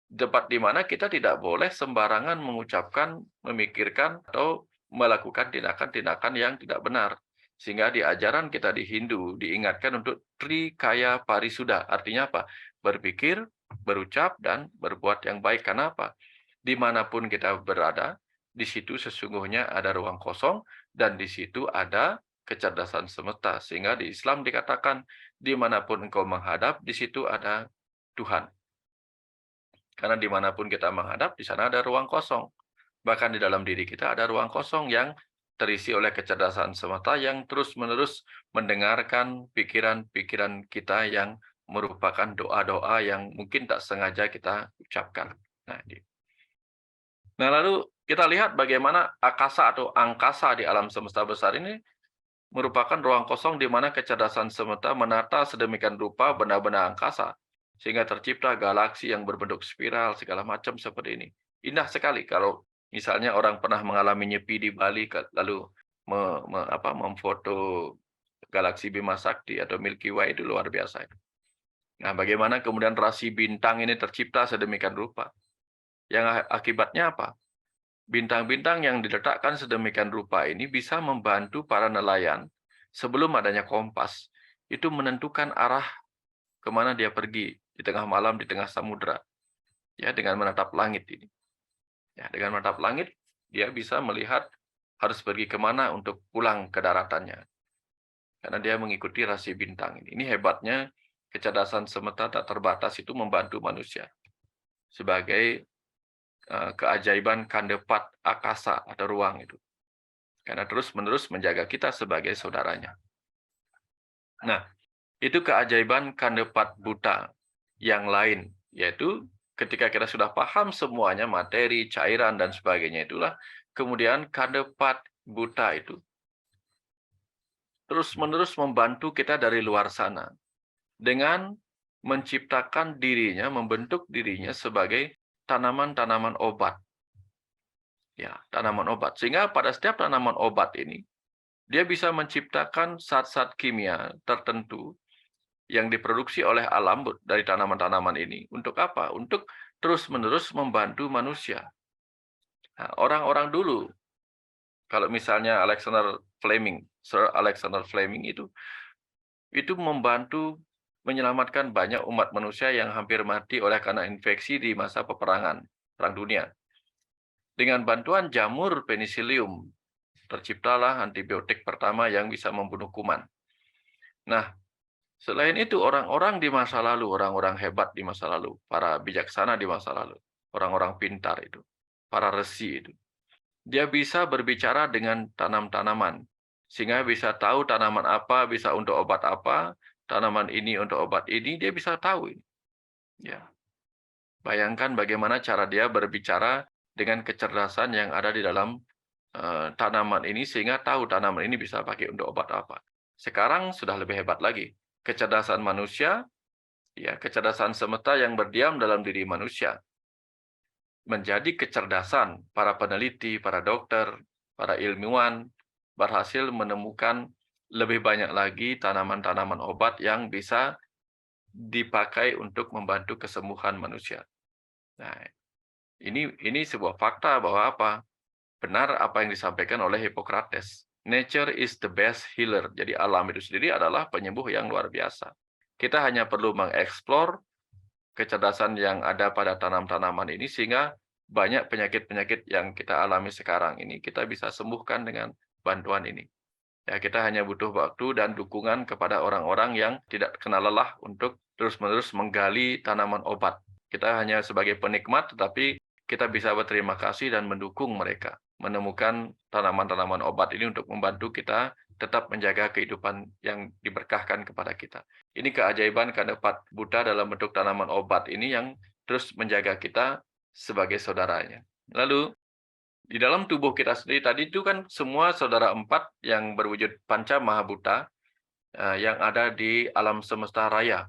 Tempat di mana kita tidak boleh sembarangan mengucapkan, memikirkan, atau melakukan tindakan-tindakan yang tidak benar. Sehingga di ajaran kita di Hindu diingatkan untuk Trikaya Parisuddha. Artinya apa? Berpikir, berucap, dan berbuat yang baik. Karena apa? Dimanapun kita berada, di situ sesungguhnya ada ruang kosong, dan di situ ada kecerdasan semesta. Sehingga di Islam dikatakan, dimanapun engkau menghadap, di situ ada Tuhan. Karena dimanapun kita menghadap, di sana ada ruang kosong. Bahkan di dalam diri kita ada ruang kosong yang terisi oleh kecerdasan semesta yang terus-menerus mendengarkan pikiran-pikiran kita yang merupakan doa-doa yang mungkin tak sengaja kita ucapkan. Nah, lalu kita lihat bagaimana akasa atau angkasa di alam semesta besar ini merupakan ruang kosong di mana kecerdasan semesta menata sedemikian rupa benda-benda angkasa, sehingga tercipta galaksi yang berbentuk spiral, segala macam seperti ini. Indah sekali kalau misalnya orang pernah mengalami nyepi di Bali, lalu memfoto galaksi Bima Sakti atau Milky Way, itu luar biasa. Nah, bagaimana kemudian rasi bintang ini tercipta sedemikian rupa. Yang akibatnya apa? Bintang-bintang yang diletakkan sedemikian rupa ini bisa membantu para nelayan sebelum adanya kompas, itu menentukan arah kemana dia pergi di tengah malam, di tengah samudra. Ya, dengan menatap langit ini. Ya, dengan menatap langit, dia bisa melihat harus pergi kemana untuk pulang ke daratannya. Karena dia mengikuti rasi bintang ini. Ini hebatnya kecerdasan semesta tak terbatas itu membantu manusia sebagai keajaiban kandepat akasa atau ruang itu. Karena terus-menerus menjaga kita sebagai saudaranya. Nah, itu keajaiban kandepat buta yang lain, yaitu ketika kita sudah paham semuanya, materi, cairan, dan sebagainya itulah, kemudian kandepat buta itu terus-menerus membantu kita dari luar sana dengan menciptakan dirinya, membentuk dirinya sebagai tanaman-tanaman obat. Ya, tanaman obat. Sehingga pada setiap tanaman obat ini, dia bisa menciptakan zat-zat kimia tertentu yang diproduksi oleh alam dari tanaman-tanaman ini. Untuk apa? Untuk terus-menerus membantu manusia. Nah, orang-orang dulu, kalau misalnya Sir Alexander Fleming itu membantu menyelamatkan banyak umat manusia yang hampir mati oleh karena infeksi di masa peperangan Perang Dunia. Dengan bantuan jamur penicillium, terciptalah antibiotik pertama yang bisa membunuh kuman. Nah, selain itu orang-orang di masa lalu, orang-orang hebat di masa lalu, para bijaksana di masa lalu, orang-orang pintar itu, para resi itu, dia bisa berbicara dengan tanam-tanaman, sehingga bisa tahu tanaman apa bisa untuk obat apa, tanaman ini untuk obat ini, dia bisa tahu ini. Ya. Bayangkan bagaimana cara dia berbicara dengan kecerdasan yang ada di dalam tanaman ini, sehingga tahu tanaman ini bisa pakai untuk obat apa. Sekarang sudah lebih hebat lagi. Kecerdasan manusia, ya, kecerdasan semesta yang berdiam dalam diri manusia, menjadi kecerdasan para peneliti, para dokter, para ilmuwan, berhasil menemukan lebih banyak lagi tanaman-tanaman obat yang bisa dipakai untuk membantu kesembuhan manusia. Nah, ini sebuah fakta bahwa apa? Benar apa yang disampaikan oleh Hippocrates. Nature is the best healer. Jadi alam itu sendiri adalah penyembuh yang luar biasa. Kita hanya perlu mengeksplor kecerdasan yang ada pada tanam-tanaman ini, sehingga banyak penyakit-penyakit yang kita alami sekarang ini kita bisa sembuhkan dengan bantuan ini. Ya, kita hanya butuh waktu dan dukungan kepada orang-orang yang tidak kenal lelah untuk terus-menerus menggali tanaman obat. Kita hanya sebagai penikmat, tetapi kita bisa berterima kasih dan mendukung mereka menemukan tanaman-tanaman obat ini untuk membantu kita tetap menjaga kehidupan yang diberkahkan kepada kita. Ini keajaiban kandepat buta dalam bentuk tanaman obat ini yang terus menjaga kita sebagai saudaranya. Lalu, di dalam tubuh kita sendiri tadi itu kan semua saudara empat yang berwujud panca mahabuta yang ada di alam semesta raya,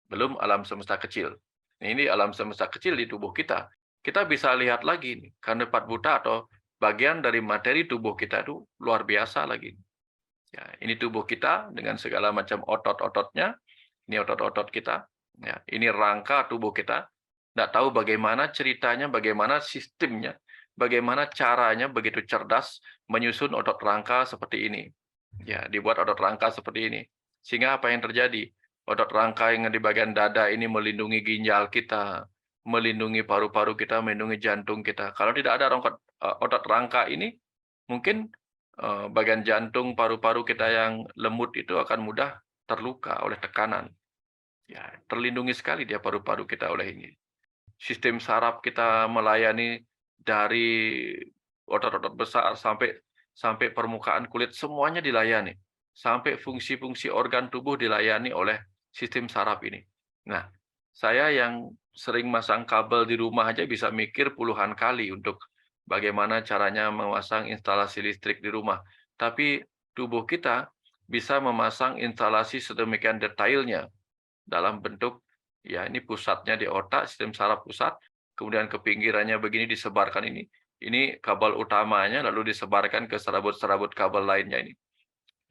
belum alam semesta kecil. Ini alam semesta kecil di tubuh kita. Kita bisa lihat lagi nih, kandepat buta atau bagian dari materi tubuh kita itu luar biasa lagi. Ya, ini tubuh kita dengan segala macam otot-ototnya. Ini otot-otot kita. Ya, ini rangka tubuh kita. Nggak tahu bagaimana ceritanya, bagaimana sistemnya, bagaimana caranya begitu cerdas menyusun otot rangka seperti ini. Ya, dibuat otot rangka seperti ini. Sehingga apa yang terjadi? Otot rangka yang di bagian dada ini melindungi ginjal kita, melindungi paru-paru kita, melindungi jantung kita. Kalau tidak ada otot rangka ini, mungkin bagian jantung, paru-paru kita yang lemut itu akan mudah terluka oleh tekanan. Ya, terlindungi sekali dia paru-paru kita oleh ini. Sistem saraf kita melayani dari otot-otot besar sampai permukaan kulit, semuanya dilayani. Sampai fungsi-fungsi organ tubuh dilayani oleh sistem saraf ini. Nah, saya yang sering masang kabel di rumah aja bisa mikir puluhan kali untuk bagaimana caranya memasang instalasi listrik di rumah. Tapi tubuh kita bisa memasang instalasi sedemikian detailnya dalam bentuk, ya ini pusatnya di otak, sistem saraf pusat, kemudian ke pinggirannya begini disebarkan ini. Ini kabel utamanya, lalu disebarkan ke serabut-serabut kabel lainnya ini.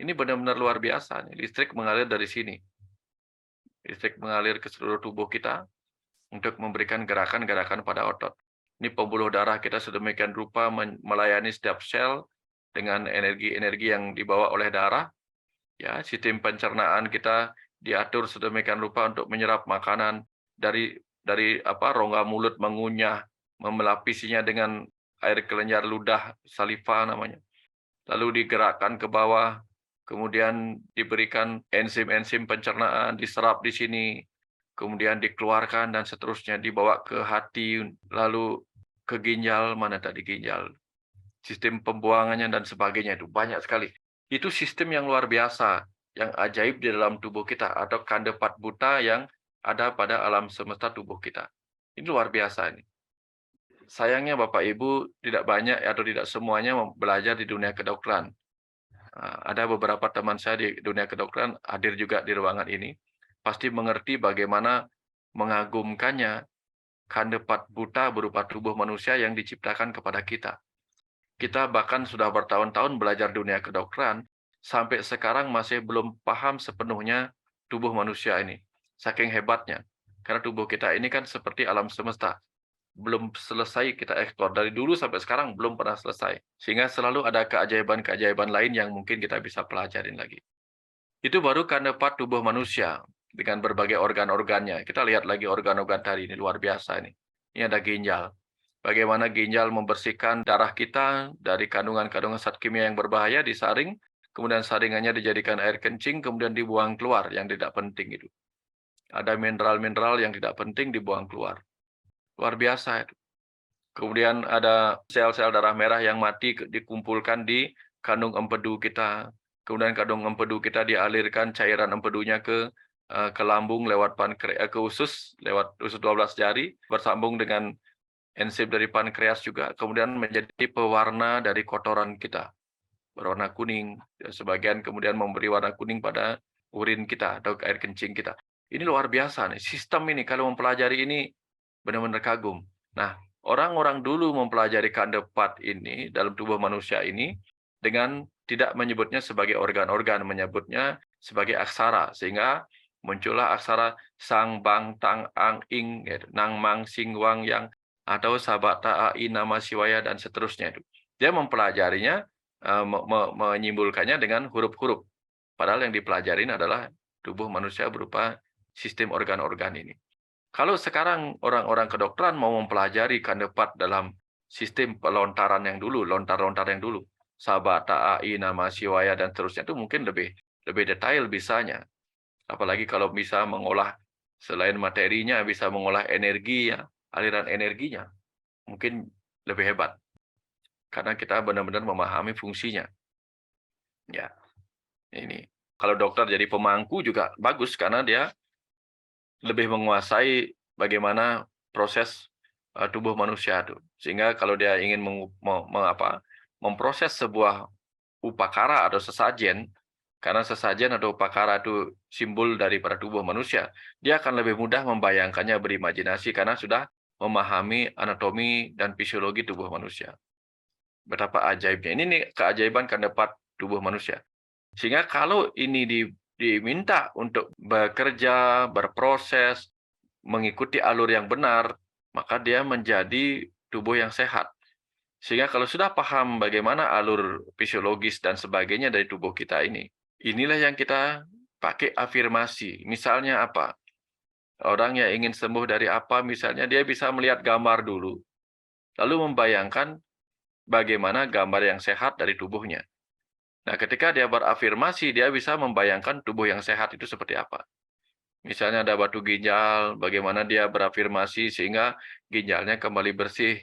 Ini benar-benar luar biasa. Listrik mengalir dari sini. Listrik mengalir ke seluruh tubuh kita untuk memberikan gerakan-gerakan pada otot. Ini pembuluh darah kita sedemikian rupa melayani setiap sel dengan energi-energi yang dibawa oleh darah. Ya, sistem pencernaan kita diatur sedemikian rupa untuk menyerap makanan dari rongga mulut, mengunyah, melapisinya dengan air kelenjar ludah, saliva namanya. Lalu digerakkan ke bawah, kemudian diberikan enzim-enzim pencernaan, diserap di sini, kemudian dikeluarkan dan seterusnya dibawa ke hati, lalu ke ginjal, mana tadi ginjal, sistem pembuangannya dan sebagainya itu banyak sekali. Itu sistem yang luar biasa, yang ajaib di dalam tubuh kita atau kandepat buta yang ada pada alam semesta tubuh kita. Ini luar biasa ini. Sayangnya Bapak Ibu tidak banyak atau tidak semuanya belajar di dunia kedokteran. Ada beberapa teman saya di dunia kedokteran hadir juga di ruangan ini, pasti mengerti bagaimana mengagumkannya kandepat buta berupa tubuh manusia yang diciptakan kepada kita. Kita bahkan sudah bertahun-tahun belajar dunia kedokteran, sampai sekarang masih belum paham sepenuhnya tubuh manusia ini. Saking hebatnya. Karena tubuh kita ini kan seperti alam semesta. Belum selesai kita eksplor. Dari dulu sampai sekarang belum pernah selesai. Sehingga selalu ada keajaiban-keajaiban lain yang mungkin kita bisa pelajarin lagi. Itu baru kandepat tubuh manusia dengan berbagai organ-organnya. Kita lihat lagi organ-organ tadi ini luar biasa ini. Ini ada ginjal. Bagaimana ginjal membersihkan darah kita dari kandungan-kandungan zat kimia yang berbahaya, disaring, kemudian saringannya dijadikan air kencing, kemudian dibuang keluar yang tidak penting itu. Ada mineral-mineral yang tidak penting dibuang keluar. Luar biasa itu. Kemudian ada sel-sel darah merah yang mati dikumpulkan di kandung empedu kita. Kemudian kandung empedu kita dialirkan cairan empedunya ke lambung lewat ke usus, lewat usus 12 jari, bersambung dengan enzim dari pankreas juga, kemudian menjadi pewarna dari kotoran kita. Berwarna kuning, sebagian kemudian memberi warna kuning pada urin kita atau air kencing kita. Ini luar biasa nih, sistem ini kalau mempelajari ini benar-benar kagum. Nah, orang-orang dulu mempelajari kandepat ini dalam tubuh manusia ini dengan tidak menyebutnya sebagai organ-organ, menyebutnya sebagai aksara, sehingga muncullah aksara sang, bang, tang, ang, ing, nang, mang, sing, wang, yang, atau sabata, ai, nama, siwaya, dan seterusnya itu. Dia mempelajarinya, menyimpulkannya dengan huruf-huruf. Padahal yang dipelajarin adalah tubuh manusia berupa sistem organ-organ ini. Kalau sekarang orang-orang kedokteran mau mempelajari kandepat dalam sistem pelontaran yang dulu, lontar-lontar yang dulu, sabata, ai, nama, siwaya, dan seterusnya itu mungkin lebih detail bisanya. Apalagi kalau bisa mengolah selain materinya, bisa mengolah energinya, aliran energinya, mungkin lebih hebat. Karena kita benar-benar memahami fungsinya. Ya, ini. Kalau dokter jadi pemangku juga bagus, karena dia lebih menguasai bagaimana proses tubuh manusia itu. Sehingga kalau dia ingin memproses sebuah upakara atau sesajen, karena sesajen atau upakara itu simbol daripada tubuh manusia, dia akan lebih mudah membayangkannya berimajinasi karena sudah memahami anatomi dan fisiologi tubuh manusia. Betapa ajaibnya. Ini nih keajaiban kandepat tubuh manusia. Sehingga kalau ini diminta untuk bekerja, berproses, mengikuti alur yang benar, maka dia menjadi tubuh yang sehat. Sehingga kalau sudah paham bagaimana alur fisiologis dan sebagainya dari tubuh kita ini, inilah yang kita pakai afirmasi. Misalnya apa? Orang yang ingin sembuh dari apa, misalnya dia bisa melihat gambar dulu, lalu membayangkan bagaimana gambar yang sehat dari tubuhnya. Nah, ketika dia berafirmasi, dia bisa membayangkan tubuh yang sehat itu seperti apa. Misalnya ada batu ginjal, bagaimana dia berafirmasi sehingga ginjalnya kembali bersih.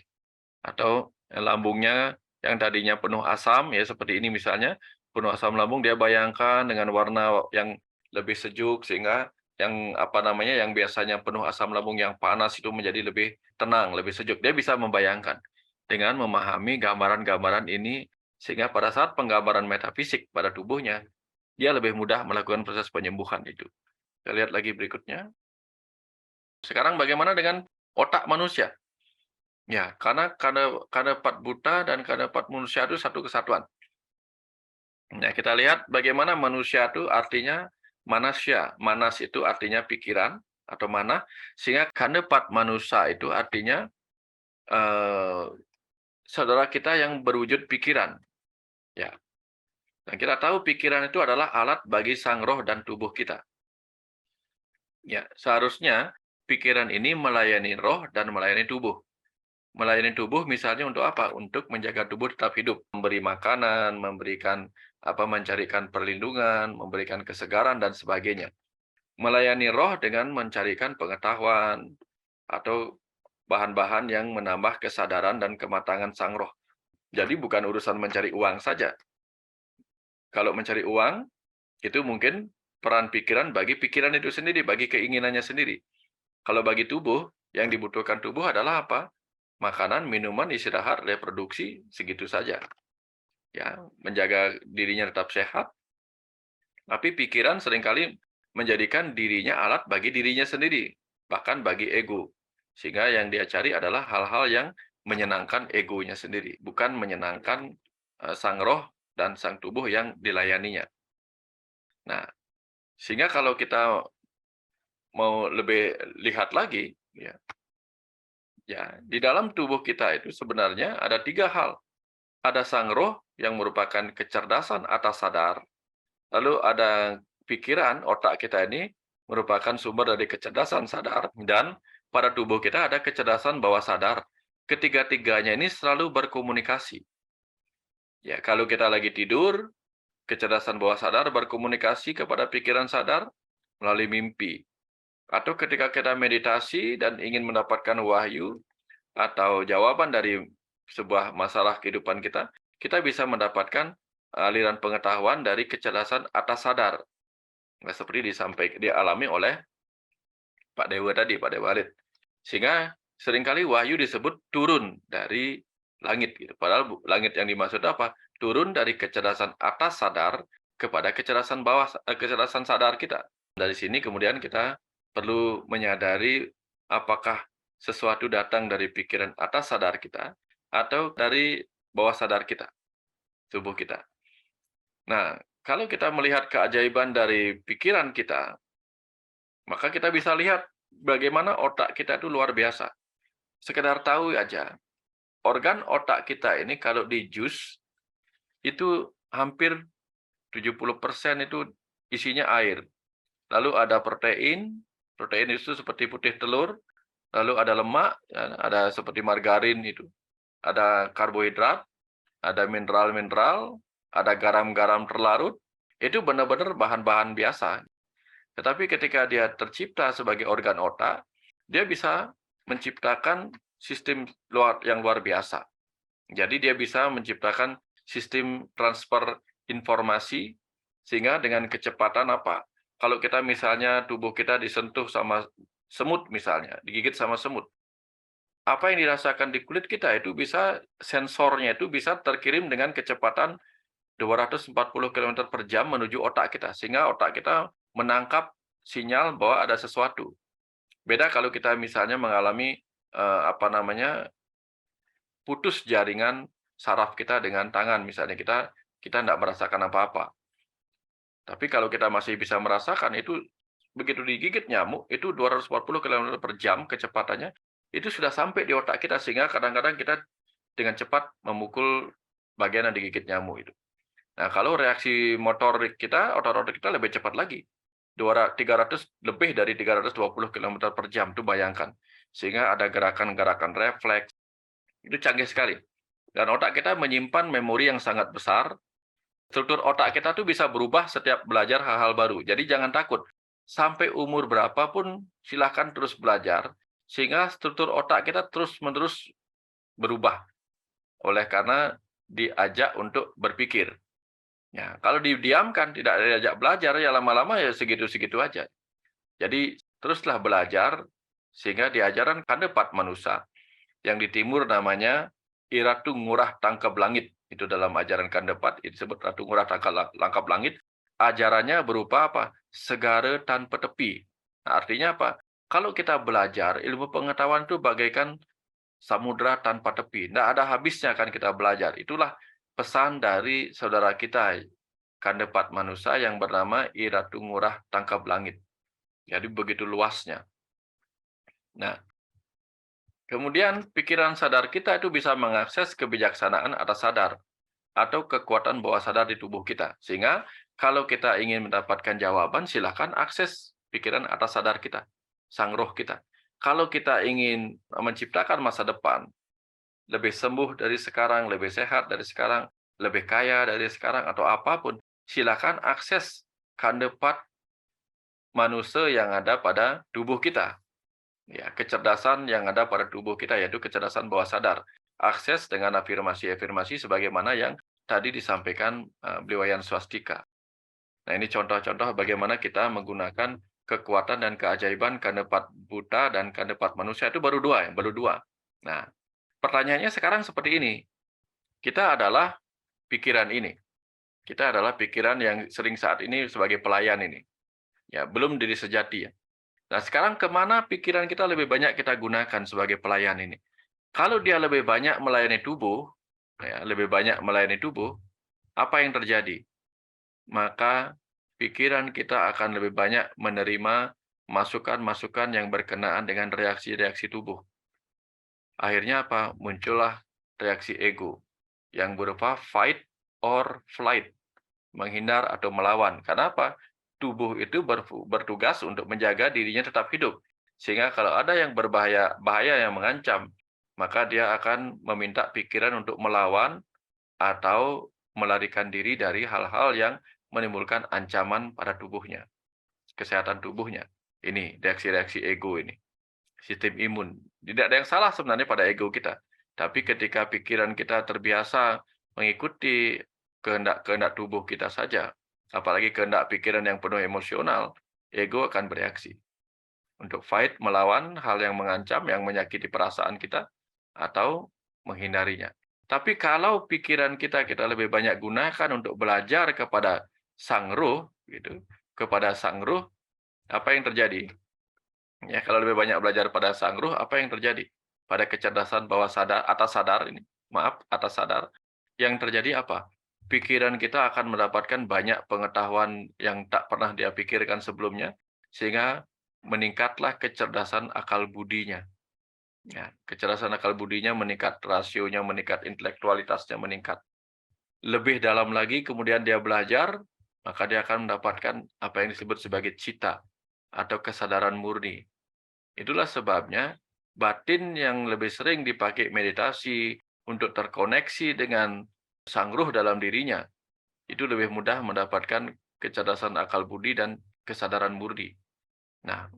Atau lambungnya yang tadinya penuh asam, ya seperti ini misalnya, penuh asam lambung, dia bayangkan dengan warna yang lebih sejuk, sehingga yang yang biasanya penuh asam lambung yang panas itu menjadi lebih tenang, lebih sejuk. Dia bisa membayangkan dengan memahami gambaran-gambaran ini, sehingga pada saat penggambaran metafisik pada tubuhnya, dia lebih mudah melakukan proses penyembuhan itu. Kita lihat lagi berikutnya. Sekarang bagaimana dengan otak manusia? Ya, karena kandepat buta dan kandepat manusia itu satu kesatuan. Nah, kita lihat bagaimana manusia itu artinya manasya. Manas itu artinya pikiran atau mana, sehingga kandepat manusia itu artinya saudara kita yang berwujud pikiran. Ya. Dan kita tahu pikiran itu adalah alat bagi sang roh dan tubuh kita. Ya, seharusnya pikiran ini melayani roh dan melayani tubuh. Melayani tubuh misalnya untuk apa? Untuk menjaga tubuh tetap hidup, memberi makanan, mencarikan perlindungan, memberikan kesegaran dan sebagainya. Melayani roh dengan mencarikan pengetahuan atau bahan-bahan yang menambah kesadaran dan kematangan sang roh. Jadi bukan urusan mencari uang saja. Kalau mencari uang, itu mungkin peran pikiran bagi pikiran itu sendiri, bagi keinginannya sendiri. Kalau bagi tubuh, yang dibutuhkan tubuh adalah apa? Makanan, minuman, istirahat, reproduksi, segitu saja. Ya, menjaga dirinya tetap sehat. Tapi pikiran seringkali menjadikan dirinya alat bagi dirinya sendiri, bahkan bagi ego. Sehingga yang dia cari adalah hal-hal yang menyenangkan egonya sendiri, bukan menyenangkan sang roh dan sang tubuh yang dilayaninya. Nah, sehingga kalau kita mau lebih lihat lagi, ya di dalam tubuh kita itu sebenarnya ada 3 hal. Ada sang roh yang merupakan kecerdasan atas sadar, lalu ada pikiran, otak kita ini merupakan sumber dari kecerdasan sadar, dan pada tubuh kita ada kecerdasan bawah sadar. Ketiga-tiganya ini selalu berkomunikasi. Ya, kalau kita lagi tidur, kecerdasan bawah sadar berkomunikasi kepada pikiran sadar melalui mimpi. Atau ketika kita meditasi dan ingin mendapatkan wahyu atau jawaban dari sebuah masalah kehidupan kita, kita bisa mendapatkan aliran pengetahuan dari kecerdasan atas sadar. Nah, seperti dialami oleh Pak Dewa tadi, Pak Dewa Alit. Sehingga seringkali wahyu disebut turun dari langit. Gitu. Padahal langit yang dimaksud apa? Turun dari kecerdasan atas sadar kepada kecerdasan sadar kita. Dari sini kemudian kita perlu menyadari apakah sesuatu datang dari pikiran atas sadar kita atau dari bawah sadar kita, tubuh kita. Nah, kalau kita melihat keajaiban dari pikiran kita, maka kita bisa lihat bagaimana otak kita itu luar biasa. Sekedar tahu aja, organ otak kita ini kalau di jus, itu hampir 70% itu isinya air. Lalu ada protein itu seperti putih telur, lalu ada lemak, ada seperti margarin itu. Ada karbohidrat, ada mineral-mineral, ada garam-garam terlarut. Itu benar-benar bahan-bahan biasa. Tetapi ketika dia tercipta sebagai organ otak, dia bisa menciptakan sistem yang luar biasa. Jadi dia bisa menciptakan sistem transfer informasi, sehingga dengan kecepatan apa? Kalau kita misalnya tubuh kita disentuh sama semut misalnya, digigit sama semut, apa yang dirasakan di kulit kita itu bisa, sensornya itu bisa terkirim dengan kecepatan 240 km per jam menuju otak kita, sehingga otak kita menangkap sinyal bahwa ada sesuatu. Beda kalau kita misalnya mengalami putus jaringan saraf kita dengan tangan, misalnya kita tidak merasakan apa-apa. Tapi kalau kita masih bisa merasakan, itu begitu digigit nyamuk, itu 240 km per jam kecepatannya, itu sudah sampai di otak kita, sehingga kadang-kadang kita dengan cepat memukul bagian yang digigit nyamuk itu. Nah, kalau reaksi motorik kita, otot-otot kita lebih cepat lagi. Lebih dari 320 km per jam, itu bayangkan. Sehingga ada gerakan-gerakan refleks, itu canggih sekali. Dan otak kita menyimpan memori yang sangat besar. Struktur otak kita tuh bisa berubah setiap belajar hal-hal baru. Jadi jangan takut. Sampai umur berapapun silahkan terus belajar. Sehingga struktur otak kita terus-menerus berubah. Oleh karena diajak untuk berpikir. Ya, kalau didiamkan, tidak diajak belajar, ya lama-lama ya segitu-segitu aja. Jadi teruslah belajar, sehingga di ajaran Kandepat Manusa, yang di timur namanya Iratu Ngurah Tangkap Langit. Itu dalam ajaran Kandepat, disebut Ratu Ngurah Tangkap Langit. Ajarannya berupa apa? Segara tanpa tepi. Nah, artinya apa? Kalau kita belajar, ilmu pengetahuan itu bagaikan samudra tanpa tepi. Tidak ada habisnya kan kita belajar. Itulah pesan dari saudara kita, Kandepat Manusa, yang bernama Iratu Ngurah Tangkap Langit. Jadi begitu luasnya. Nah, kemudian pikiran sadar kita itu bisa mengakses kebijaksanaan atas sadar atau kekuatan bawah sadar di tubuh kita. Sehingga kalau kita ingin mendapatkan jawaban, silakan akses pikiran atas sadar kita, sang roh kita. Kalau kita ingin menciptakan masa depan, lebih sembuh dari sekarang, lebih sehat dari sekarang, lebih kaya dari sekarang, atau apapun, silakan akses Kandepat Manusa yang ada pada tubuh kita. Ya, kecerdasan yang ada pada tubuh kita yaitu kecerdasan bawah sadar. Akses dengan afirmasi-afirmasi sebagaimana yang tadi disampaikan beliau Wayan Swastika. Nah, ini contoh-contoh bagaimana kita menggunakan kekuatan dan keajaiban kandepat buta dan kandepat manusia itu baru dua, baru dua. Nah, pertanyaannya sekarang seperti ini. Kita adalah pikiran ini. Kita adalah pikiran yang sering saat ini sebagai pelayan ini. Ya, belum diri sejati ya. Nah, sekarang kemana pikiran kita lebih banyak kita gunakan sebagai pelayan ini? Kalau dia lebih banyak melayani tubuh, ya, lebih banyak melayani tubuh, apa yang terjadi? Maka pikiran kita akan lebih banyak menerima masukan-masukan yang berkenaan dengan reaksi-reaksi tubuh. Akhirnya apa? Muncullah reaksi ego yang berupa fight or flight, menghindar atau melawan. Karena apa? Tubuh itu bertugas untuk menjaga dirinya tetap hidup. Sehingga kalau ada yang bahaya yang mengancam, maka dia akan meminta pikiran untuk melawan atau melarikan diri dari hal-hal yang menimbulkan ancaman pada tubuhnya, kesehatan tubuhnya. Ini reaksi-reaksi ego ini. Sistem imun. Tidak ada yang salah sebenarnya pada ego kita. Tapi ketika pikiran kita terbiasa mengikuti kehendak-kehendak tubuh kita saja, apalagi kehendak pikiran yang penuh emosional, ego akan bereaksi. Untuk fight, melawan hal yang mengancam, yang menyakiti perasaan kita, atau menghindarinya. Tapi kalau pikiran kita lebih banyak gunakan untuk belajar kepada sang ruh, gitu, kepada sang ruh, apa yang terjadi? Ya, kalau lebih banyak belajar pada sang ruh, apa yang terjadi? Pada kecerdasan bawah sadar, atas sadar ini, atas sadar, yang terjadi apa? Pikiran kita akan mendapatkan banyak pengetahuan yang tak pernah dia pikirkan sebelumnya, sehingga meningkatlah kecerdasan akal budinya. Ya, kecerdasan akal budinya meningkat, rasionya meningkat, intelektualitasnya meningkat. Lebih dalam lagi, kemudian dia belajar, maka dia akan mendapatkan apa yang disebut sebagai cita, atau kesadaran murni. Itulah sebabnya batin yang lebih sering dipakai meditasi untuk terkoneksi dengan sang ruh dalam dirinya, itu lebih mudah mendapatkan kecerdasan akal budi dan kesadaran murni. Nah,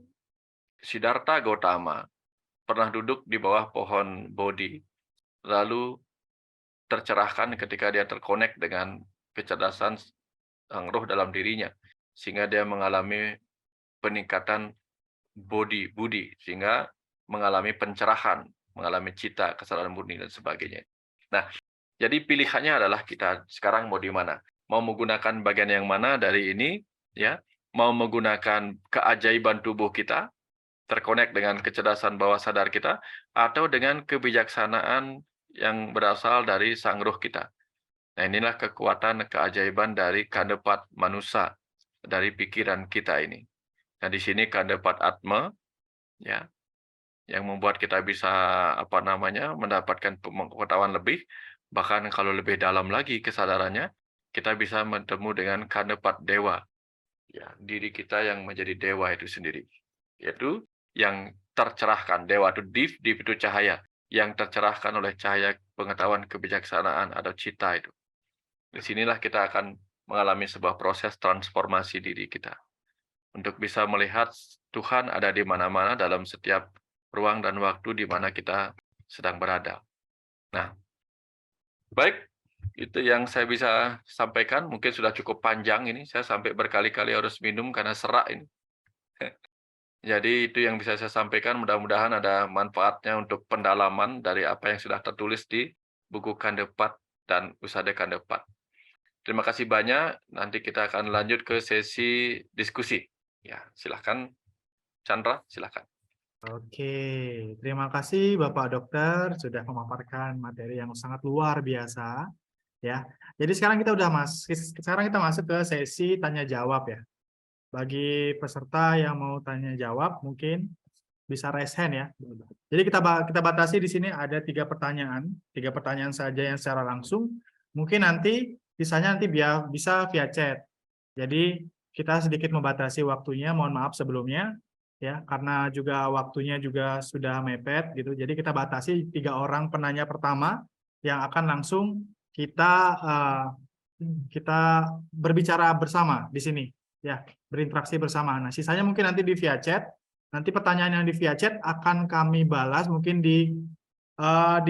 Siddhartha Gautama pernah duduk di bawah pohon Bodhi, lalu tercerahkan ketika dia terkonek dengan kecerdasan sang ruh dalam dirinya, sehingga dia mengalami peningkatan budi, sehingga mengalami pencerahan, mengalami cita, kesadaran murni, dan sebagainya. Nah, jadi pilihannya adalah kita sekarang mau di mana? Mau menggunakan bagian yang mana dari ini, ya? Mau menggunakan keajaiban tubuh kita, terkonek dengan kecerdasan bawah sadar kita, atau dengan kebijaksanaan yang berasal dari sang ruh kita. Nah, inilah kekuatan keajaiban dari kandepat manusia, dari pikiran kita ini. Nah, di sini kandepat atma, ya, yang membuat kita bisa mendapatkan pengetahuan lebih. Bahkan kalau lebih dalam lagi kesadarannya, kita bisa bertemu dengan kandepat dewa, ya, diri kita yang menjadi dewa itu sendiri, yaitu yang tercerahkan. Dewa itu div itu cahaya, yang tercerahkan oleh cahaya pengetahuan kebijaksanaan atau cita itu. Di sinilah kita akan mengalami sebuah proses transformasi diri kita, untuk bisa melihat Tuhan ada di mana-mana dalam setiap ruang dan waktu di mana kita sedang berada. Nah, baik, itu yang saya bisa sampaikan. Mungkin sudah cukup panjang ini, saya sampai berkali-kali harus minum karena serak ini. Jadi itu yang bisa saya sampaikan, mudah-mudahan ada manfaatnya untuk pendalaman dari apa yang sudah tertulis di buku Kandepat dan Usada Kandepat. Terima kasih banyak, nanti kita akan lanjut ke sesi diskusi. Ya, silakan Chandra, silakan. Oke, terima kasih Bapak Dokter sudah memaparkan materi yang sangat luar biasa ya. Jadi sekarang kita masuk ke sesi tanya jawab ya. Bagi peserta yang mau tanya jawab mungkin bisa raise hand ya. Jadi kita batasi di sini ada 3 pertanyaan saja yang secara langsung. Mungkin nanti sisanya nanti bisa via chat. Jadi kita sedikit membatasi waktunya, mohon maaf sebelumnya ya, karena juga waktunya juga sudah mepet gitu. Jadi kita batasi 3 orang penanya pertama yang akan langsung kita berbicara bersama di sini ya, berinteraksi bersama. Nah, sisanya mungkin nanti di via chat Nanti pertanyaan yang di via chat akan kami balas mungkin di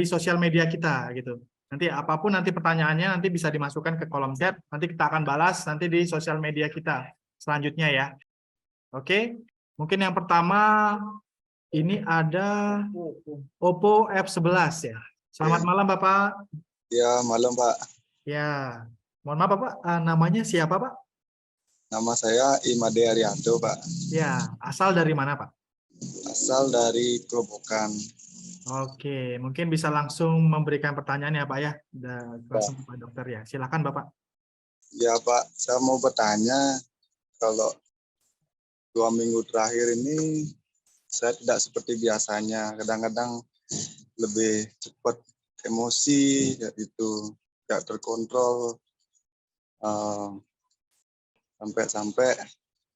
sosial media kita gitu. Nanti apapun nanti pertanyaannya nanti bisa dimasukkan ke kolom chat. Nanti kita akan balas nanti di sosial media kita selanjutnya ya. Oke. Mungkin yang pertama ini ada Oppo F11 ya. Selamat malam Bapak. Ya, malam Pak. Ya. Mohon maaf Bapak, namanya siapa Pak? Nama saya Imade Arianto, Pak. Ya, asal dari mana Pak? Asal dari Kerobokan. Oke, mungkin bisa langsung memberikan pertanyaan ya Pak ya. Langsung ke Pak Dokter ya. Silakan Bapak. Ya Pak, saya mau bertanya, kalau 2 minggu terakhir ini saya tidak seperti biasanya. Kadang-kadang lebih cepat emosi, gitu, tidak terkontrol. Sampai-sampai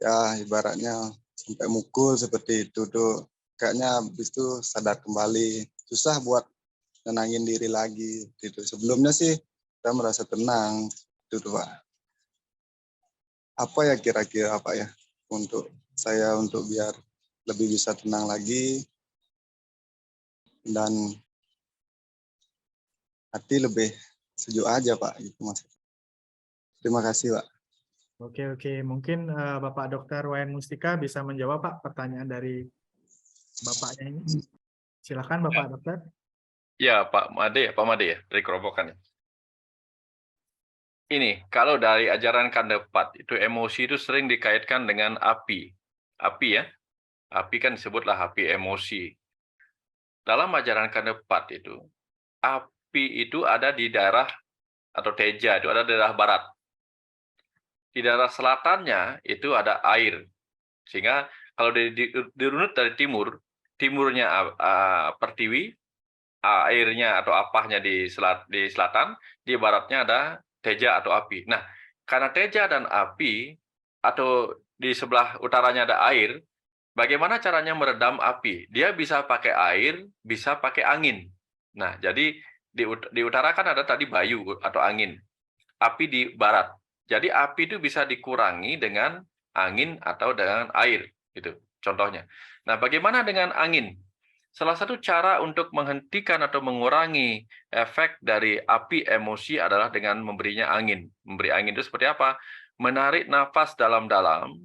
ya ibaratnya sampai mukul seperti itu tuh. Kayaknya habis itu sadar kembali. Susah buat nenangin diri lagi gitu. Sebelumnya sih saya merasa tenang itu tuh Pak. Apa ya kira-kira Pak ya untuk saya untuk biar lebih bisa tenang lagi dan hati lebih sejuk aja Pak gitu Mas. Terima kasih Pak. Oke. Mungkin Bapak Dokter Wayan Mustika bisa menjawab Pak pertanyaan dari Bapaknya ini. Silakan Bapak Dokter. Ya, Pak Made ya, dari Kerobokan ya. Ini, kalau dari ajaran Kandepat, itu emosi itu sering dikaitkan dengan api. Api ya, api kan disebutlah api emosi. Dalam ajaran Kandepat itu, api itu ada di daerah, atau teja, itu ada di daerah barat. Di daerah selatannya itu ada air. Sehingga kalau dirunut dari timurnya pertiwi, airnya atau apahnya di selatan, di baratnya ada teja atau api. Nah, karena teja dan api, atau di sebelah utaranya ada air, bagaimana caranya meredam api? Dia bisa pakai air, bisa pakai angin. Nah, jadi di utara kan ada tadi bayu atau angin. Api di barat. Jadi api itu bisa dikurangi dengan angin atau dengan air, gitu. Contohnya. Nah, bagaimana dengan angin? Salah satu cara untuk menghentikan atau mengurangi efek dari api emosi adalah dengan memberinya angin. Memberi angin itu seperti apa? Menarik nafas dalam-dalam,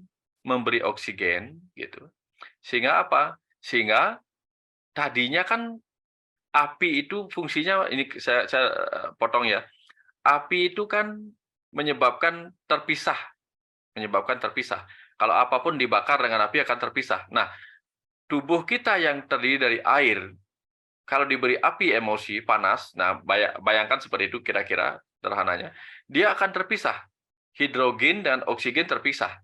memberi oksigen, gitu. Sehingga apa? Sehingga tadinya kan api itu fungsinya, ini saya potong ya. Api itu kan menyebabkan terpisah. Kalau apapun dibakar dengan api akan terpisah. Nah, tubuh kita yang terdiri dari air, kalau diberi api emosi, panas, nah bayangkan seperti itu kira-kira sederhananya, dia akan terpisah. Hidrogen dan oksigen terpisah.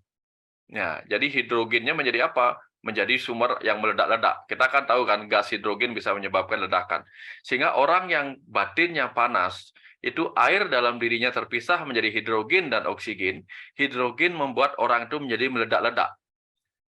Nah, jadi hidrogennya menjadi apa? Menjadi sumber yang meledak-ledak. Kita kan tahu kan gas hidrogen bisa menyebabkan ledakan. Sehingga orang yang batinnya panas, itu air dalam dirinya terpisah menjadi hidrogen dan oksigen. Hidrogen membuat orang itu menjadi meledak-ledak.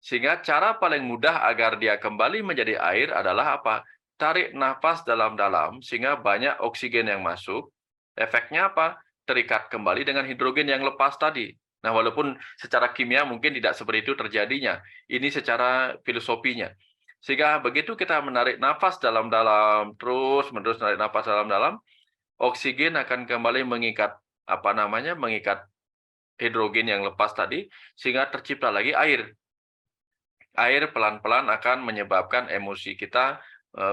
Sehingga cara paling mudah agar dia kembali menjadi air adalah apa? Tarik nafas dalam-dalam sehingga banyak oksigen yang masuk. Efeknya apa? Terikat kembali dengan hidrogen yang lepas tadi. Nah, walaupun secara kimia mungkin tidak seperti itu terjadinya. Ini secara filosofinya. Sehingga begitu kita menarik nafas dalam-dalam, terus-menerus menarik nafas dalam-dalam, oksigen akan kembali mengikat mengikat hidrogen yang lepas tadi, sehingga tercipta lagi air. Air pelan-pelan akan menyebabkan emosi kita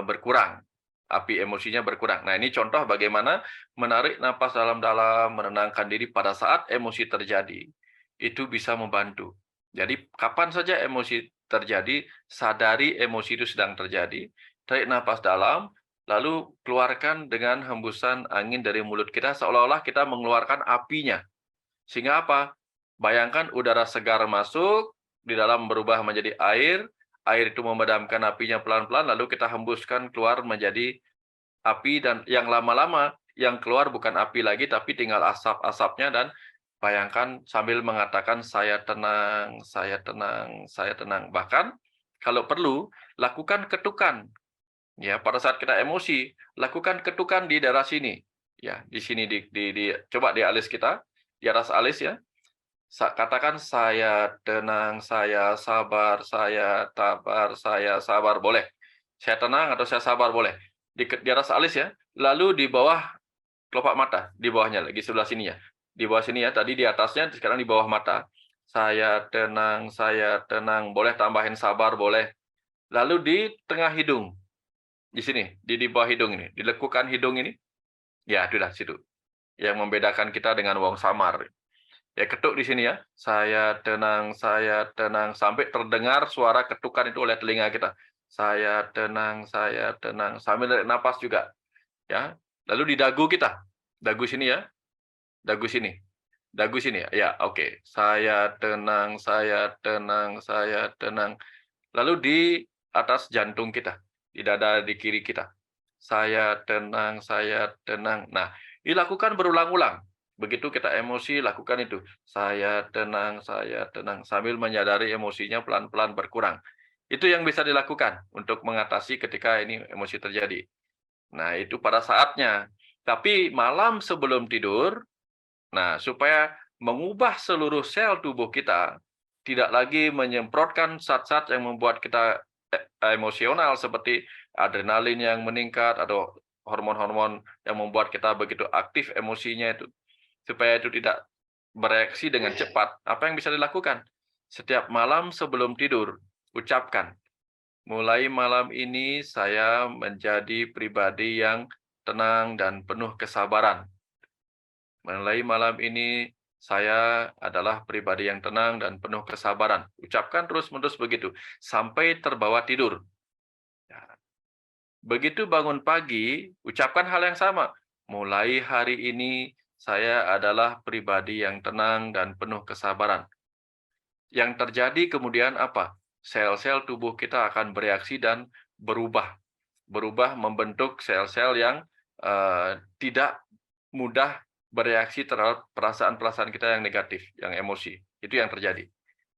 berkurang. Api emosinya berkurang. Nah, ini contoh bagaimana menarik napas dalam-dalam, menenangkan diri pada saat emosi terjadi. Itu bisa membantu. Jadi, kapan saja emosi terjadi, sadari emosi itu sedang terjadi, tarik napas dalam, lalu keluarkan dengan hembusan angin dari mulut kita, seolah-olah kita mengeluarkan apinya. Sehingga apa? Bayangkan udara segar masuk, di dalam berubah menjadi air itu memadamkan apinya pelan-pelan, lalu kita hembuskan keluar menjadi api, dan yang lama-lama yang keluar bukan api lagi, tapi tinggal asap-asapnya, dan bayangkan sambil mengatakan saya tenang, saya tenang, saya tenang. Bahkan kalau perlu, lakukan ketukan. Ya, pada saat kita emosi, lakukan ketukan di daerah sini. Ya, di sini coba di alis kita, di atas alis ya. Katakan saya tenang, saya sabar, saya tabar, saya sabar, boleh. Saya tenang atau saya sabar, boleh. Di atas alis ya. Lalu di bawah kelopak mata, di bawahnya lagi sebelah sini ya. Di bawah sini ya, tadi di atasnya, sekarang di bawah mata. Saya tenang, boleh tambahin sabar, boleh. Lalu di tengah hidung, di sini, di bawah hidung ini, dilekukan hidung ini, ya itulah situ. Yang membedakan kita dengan wong samar. Ya ketuk di sini ya, saya tenang, sampai terdengar suara ketukan itu oleh telinga kita. Saya tenang, sambil narik napas juga. Ya, lalu di dagu kita, dagu sini ya, dagu sini, ya, oke. Saya tenang, Lalu di atas jantung kita, di dada di kiri kita. Saya tenang, Nah, dilakukan berulang-ulang. Begitu kita emosi, lakukan itu. Saya tenang, sambil menyadari emosinya pelan-pelan berkurang. Itu yang bisa dilakukan untuk mengatasi ketika ini emosi terjadi. Nah, itu pada saatnya. Tapi malam sebelum tidur, nah, supaya mengubah seluruh sel tubuh kita, tidak lagi menyemprotkan zat-zat yang membuat kita emosional seperti adrenalin yang meningkat atau hormon-hormon yang membuat kita begitu aktif emosinya itu. Supaya itu tidak bereaksi dengan cepat, apa yang bisa dilakukan? Setiap malam sebelum tidur, ucapkan, mulai malam ini saya menjadi pribadi yang tenang dan penuh kesabaran. Mulai malam ini saya adalah pribadi yang tenang dan penuh kesabaran. Ucapkan terus-menerus begitu, sampai terbawa tidur. Ya. Begitu bangun pagi, ucapkan hal yang sama. Mulai hari ini, saya adalah pribadi yang tenang dan penuh kesabaran. Yang terjadi kemudian apa? Sel-sel tubuh kita akan bereaksi dan berubah. Berubah membentuk sel-sel yang tidak mudah bereaksi terhadap perasaan-perasaan kita yang negatif, yang emosi. Itu yang terjadi.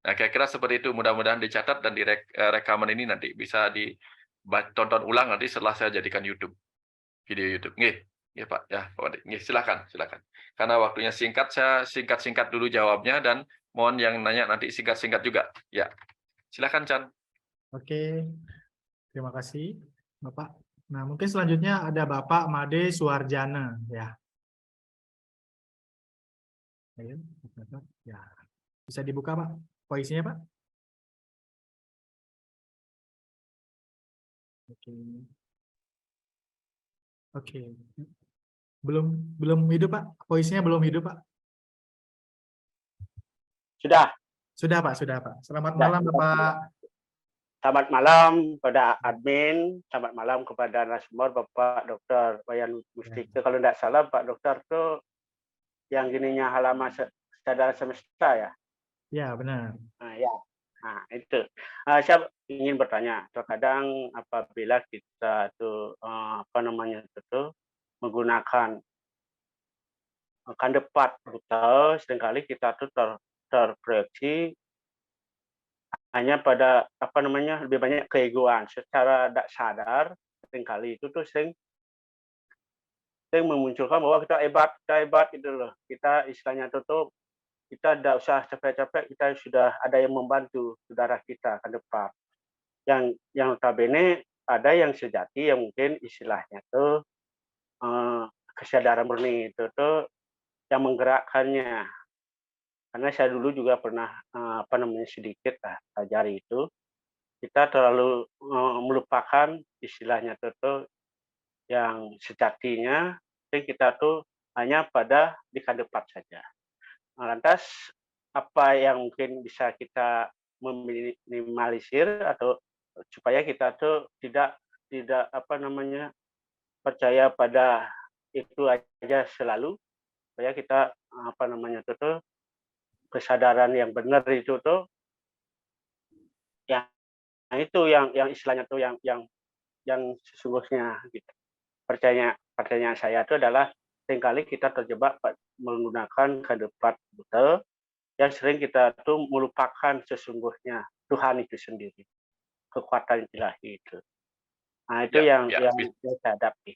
Nah, kira-kira seperti itu. Mudah-mudahan dicatat dan di rekaman ini nanti bisa ditonton ulang nanti setelah saya jadikan YouTube. Video YouTube. Nggih, nggih Pak. Ya, Pak Wadi. Nggih, silakan. Karena waktunya singkat, saya singkat-singkat dulu jawabnya dan mohon yang nanya nanti singkat-singkat juga. Ya. Silakan, Chan. Oke, terima kasih Bapak. Nah, mungkin selanjutnya ada Bapak Made Suarjana ya. Ayo, ya. Bisa dibuka Pak, voice-nya Pak. Oke. Belum hidup Pak, voice-nya belum hidup Pak. Sudah Pak. Selamat malam Bapak. Selamat malam kepada admin, selamat malam kepada narasumber Bapak Dr. Wayan Mustika. Kalau tidak salah Pak Dokter itu yang gininya halaman kesadaran semesta ya? Ya, benar. Nah, itu. Saya ingin bertanya, terkadang apabila kita tuh menggunakan kandepat brutal, seringkali kita tuh terproyeksi hanya pada lebih banyak keegoan secara tidak sadar. Seringkali itu tuh sering memunculkan bahwa kita hebat gitu loh. Kita istilahnya tuh kita tidak usah capek-capek, kita sudah ada yang membantu saudara kita ke depan. Yang notabene ada yang sejati yang mungkin istilahnya tuh kesadaran murni itu tuh yang menggerakkannya. Karena saya dulu juga pernah sedikit pelajari itu, kita terlalu melupakan istilahnya tuh yang sejatinya, kita tuh hanya pada di kandepat saja. Lantas apa yang mungkin bisa kita meminimalisir atau supaya kita tuh tidak percaya pada itu aja selalu, supaya kita tuh kesadaran yang benar itu tuh yang istilahnya tuh yang sesungguhnya gitu. Pertanyaan saya itu adalah seringkali kita terjebak menggunakan kandepat betul yang sering kita tuh melupakan sesungguhnya Tuhan itu sendiri, kekuatan ilahi itu. Nah, itu yang saya hadapi.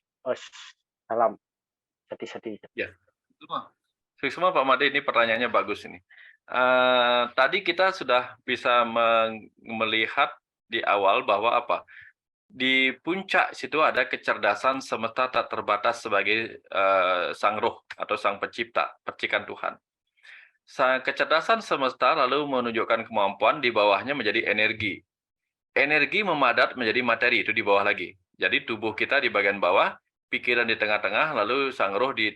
Salam sedih-sedih. Ya. Semua Pak Made, ini pertanyaannya bagus ini. Tadi kita sudah bisa melihat di awal bahwa apa? Di puncak situ ada kecerdasan semesta tak terbatas sebagai sang roh atau sang pencipta, percikan Tuhan. Kecerdasan semesta lalu menunjukkan kemampuan, di bawahnya menjadi energi. Energi memadat menjadi materi, itu di bawah lagi. Jadi tubuh kita di bagian bawah, pikiran di tengah-tengah, lalu sang roh di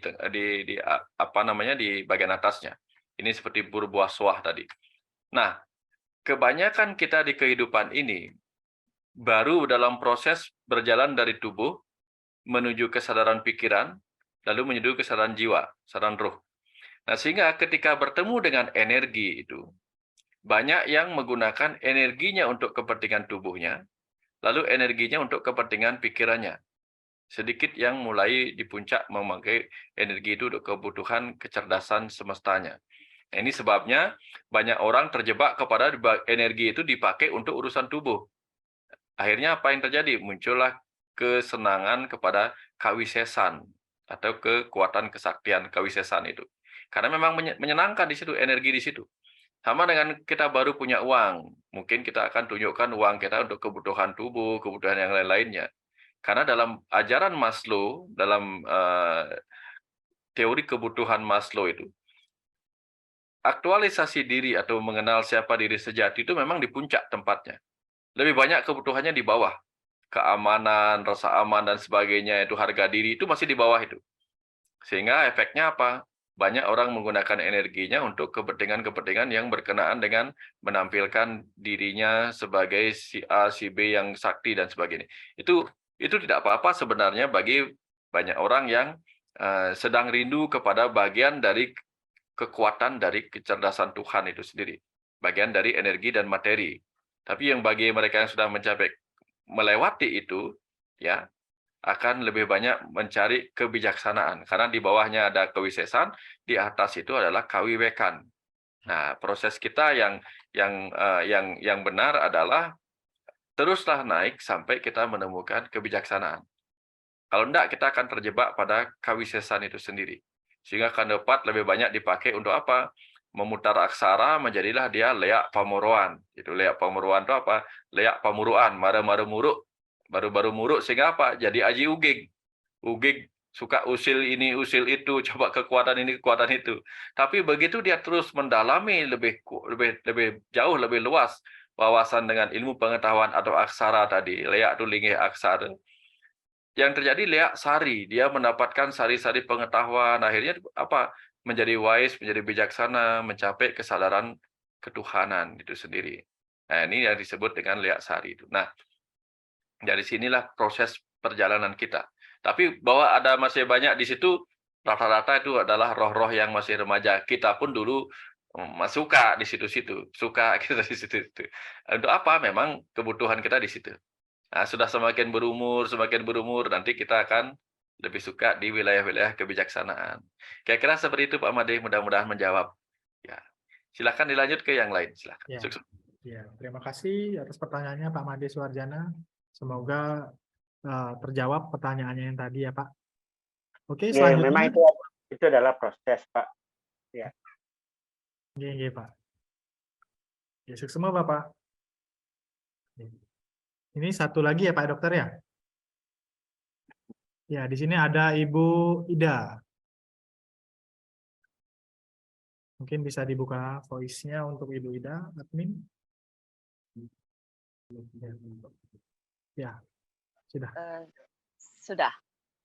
bagian atasnya. Ini seperti berbuah suah tadi. Nah, kebanyakan kita di kehidupan ini baru dalam proses berjalan dari tubuh menuju kesadaran pikiran, lalu menuju kesadaran jiwa, kesadaran roh. Nah, sehingga ketika bertemu dengan energi itu, banyak yang menggunakan energinya untuk kepentingan tubuhnya, lalu energinya untuk kepentingan pikirannya. Sedikit yang mulai di puncak memakai energi itu untuk kebutuhan kecerdasan semestanya. Nah, ini sebabnya banyak orang terjebak kepada energi itu dipakai untuk urusan tubuh. Akhirnya apa yang terjadi? Muncullah kesenangan kepada kawisesan atau kekuatan kesaktian kawisesan itu. Karena memang menyenangkan di situ, energi di situ. Sama dengan kita baru punya uang, mungkin kita akan tunjukkan uang kita untuk kebutuhan tubuh, kebutuhan yang lain-lainnya. Karena dalam ajaran Maslow, dalam teori kebutuhan Maslow itu, aktualisasi diri atau mengenal siapa diri sejati itu memang di puncak tempatnya. Lebih banyak kebutuhannya di bawah. Keamanan, rasa aman, dan sebagainya, itu harga diri, itu masih di bawah itu. Sehingga efeknya apa? Banyak orang menggunakan energinya untuk kepentingan-kepentingan yang berkenaan dengan menampilkan dirinya sebagai si A, si B yang sakti, dan sebagainya. Itu tidak apa-apa sebenarnya bagi banyak orang yang sedang rindu kepada bagian dari kekuatan dari kecerdasan Tuhan itu sendiri. Bagian dari energi dan materi. Tapi yang bagi mereka yang sudah mencapai melewati itu, ya, akan lebih banyak mencari kebijaksanaan. Karena di bawahnya ada kewisesan, di atas itu adalah kawiwekan. Nah, proses kita yang benar adalah teruslah naik sampai kita menemukan kebijaksanaan. Kalau enggak, kita akan terjebak pada kawisesan itu sendiri. Sehingga akan dapat lebih banyak dipakai untuk apa? Memutar aksara, menjadilah dia leak pamuruan. Itu leak pamuruan itu apa? Leak pamuruan, mara-mara muruk, baru-baru muruk, sehingga apa? Jadi aji ugig. Ugig suka usil ini, usil itu, coba kekuatan ini, kekuatan itu. Tapi begitu dia terus mendalami lebih jauh, lebih luas wawasan dengan ilmu pengetahuan atau aksara tadi, leak itu linggih aksara. Yang terjadi leak sari, dia mendapatkan sari-sari pengetahuan, akhirnya apa? Menjadi wise, menjadi bijaksana, mencapai kesadaran ketuhanan itu sendiri. Nah, ini yang disebut dengan leak sari itu. Nah, dari sinilah proses perjalanan kita. Tapi bahwa ada masih banyak di situ, rata-rata itu adalah roh-roh yang masih remaja. Kita pun dulu suka di situ-situ, suka kita di situ-situ. Untuk apa? Memang kebutuhan kita di situ. Nah, sudah semakin berumur, nanti kita akan lebih suka di wilayah-wilayah kebijaksanaan. Kira-kira seperti itu Pak Made, mudah-mudahan menjawab. Ya, silakan dilanjut ke yang lain, silakan. Ya. Sukses. Ya, terima kasih atas pertanyaannya Pak Made Suarjana. Semoga terjawab pertanyaannya yang tadi ya Pak. Oke, Ya, selanjutnya. memang itu adalah proses Pak. Ya. Iya Pak. Ya, sukses semua Bapak. Ini satu lagi ya Pak Dokter ya. Ya, di sini ada Ibu Ida. Mungkin bisa dibuka voice-nya untuk Ibu Ida, admin. Ya, sudah. Sudah.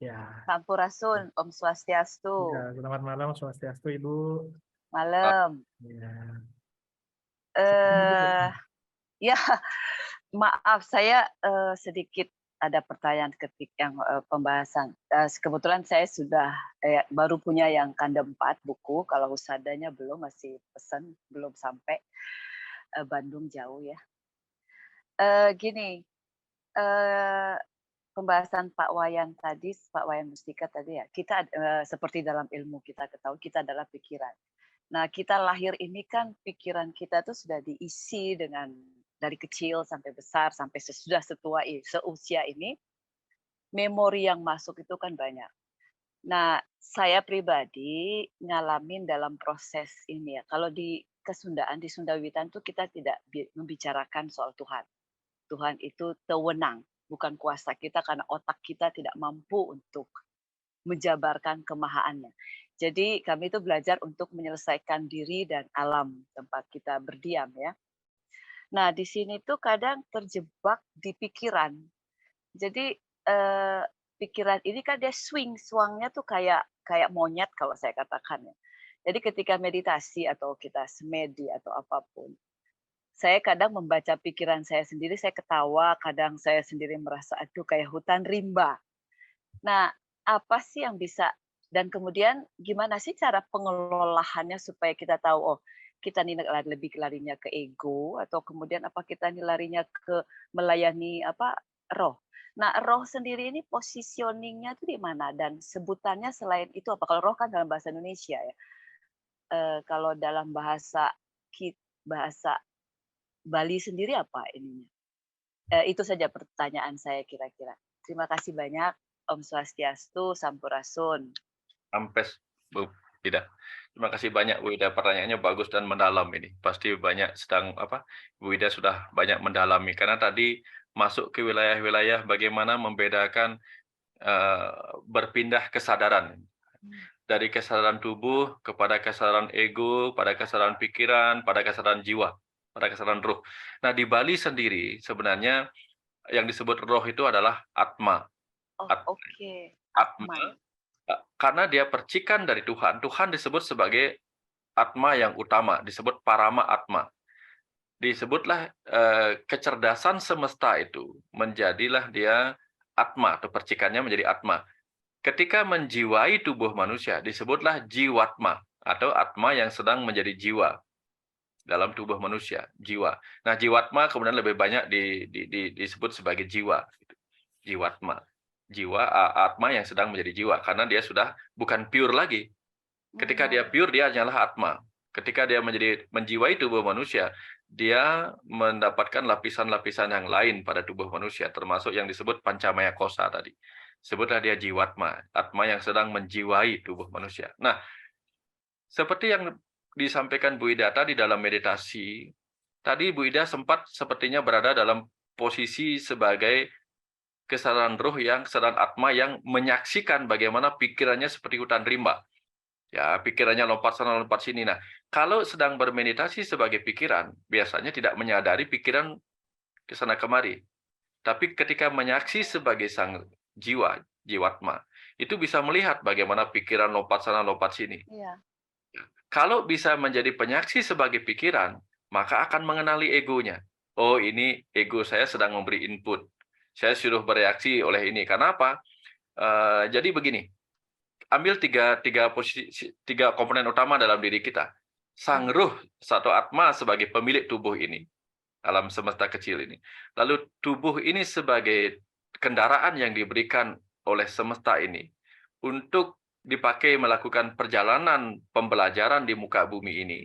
Ya. Sampurasun, Om Swastiastu. Ya, selamat malam Swastiastu Ibu. Malam. Ya. Ya, maaf saya sedikit ada pertanyaan ketik yang pembahasan. Kebetulan saya sudah baru punya yang kanda 4 buku. Kalau usadanya belum, masih pesan belum sampai. Bandung jauh ya. Gini, pembahasan Pak Wayan tadi, Pak Wayan Mustika tadi ya, kita seperti dalam ilmu kita ketahui, kita adalah pikiran. Nah, kita lahir ini kan pikiran kita tuh sudah diisi dengan dari kecil sampai besar, sampai sudah seusia ini, memori yang masuk itu kan banyak. Nah, saya pribadi ngalamin dalam proses ini ya, kalau di kesundaan, di Sundawiwitan tuh kita tidak membicarakan soal Tuhan. Tuhan itu tewenang, bukan kuasa kita karena otak kita tidak mampu untuk menjabarkan kemahaannya. Jadi kami itu belajar untuk menyelesaikan diri dan alam tempat kita berdiam ya. Nah, di sini tuh kadang terjebak di pikiran. Jadi pikiran ini kan dia swangnya tuh kayak kayak monyet kalau saya katakan ya. Jadi ketika meditasi atau kita semedi atau apapun, saya kadang membaca pikiran saya sendiri, saya ketawa, kadang saya sendiri merasa aduh kayak hutan rimba. Nah, apa sih yang bisa dan kemudian gimana sih cara pengelolaannya supaya kita tahu oh kita nih lebih larinya ke ego atau kemudian apa kita nih larinya ke melayani apa roh. Nah, roh sendiri ini positioningnya itu di mana dan sebutannya selain itu apa? Kalau roh kan dalam bahasa Indonesia ya. Kalau dalam bahasa Bali sendiri apa ininya? Itu saja pertanyaan saya kira-kira. Terima kasih banyak. Om Swastiastu, Sampurasun. Ampes, Bu Ida. Terima kasih banyak Bu Ida, pertanyaannya bagus dan mendalam ini. Pasti banyak Bu Ida sudah banyak mendalami karena tadi masuk ke wilayah-wilayah bagaimana membedakan berpindah kesadaran dari kesadaran tubuh kepada kesadaran ego, pada kesadaran pikiran, pada kesadaran jiwa, pada kesadaran ruh. Nah, di Bali sendiri sebenarnya yang disebut roh itu adalah atma. Oh, oke. Atma. Karena dia percikan dari Tuhan. Tuhan disebut sebagai atma yang utama, disebut parama atma. Disebutlah kecerdasan semesta itu menjadilah dia atma atau percikannya menjadi atma. Ketika menjiwai tubuh manusia disebutlah jiwatma atau atma yang sedang menjadi jiwa dalam tubuh manusia, jiwa. Nah, jiwatma kemudian lebih banyak disebut sebagai jiwa, jiwatma. Jiwa atma yang sedang menjadi jiwa karena dia sudah bukan pure lagi. Ketika dia pure dia hanyalah atma. Ketika dia menjiwai tubuh manusia, dia mendapatkan lapisan-lapisan yang lain pada tubuh manusia termasuk yang disebut pancamaya kosa tadi. Sebutlah dia jiwatma, atma yang sedang menjiwai tubuh manusia. Nah, seperti yang disampaikan Bu Ida tadi dalam meditasi, tadi Bu Ida sempat sepertinya berada dalam posisi sebagai kesadaran ruh yang kesadaran atma yang menyaksikan bagaimana pikirannya seperti hutan rimba. Ya, pikirannya lompat sana lompat sini. Nah, kalau sedang bermeditasi sebagai pikiran, biasanya tidak menyadari pikiran ke sana kemari. Tapi ketika menyaksi sebagai sang jiwa, jiwatma, itu bisa melihat bagaimana pikiran lompat sana lompat sini. Iya. Kalau bisa menjadi penyaksi sebagai pikiran, maka akan mengenali egonya. Oh, ini ego saya sedang memberi input. Saya sudah bereaksi oleh ini. Karena apa? Jadi begini, ambil tiga komponen utama dalam diri kita. Sang ruh, satu atma sebagai pemilik tubuh ini, alam semesta kecil ini. Lalu tubuh ini sebagai kendaraan yang diberikan oleh semesta ini untuk dipakai melakukan perjalanan pembelajaran di muka bumi ini.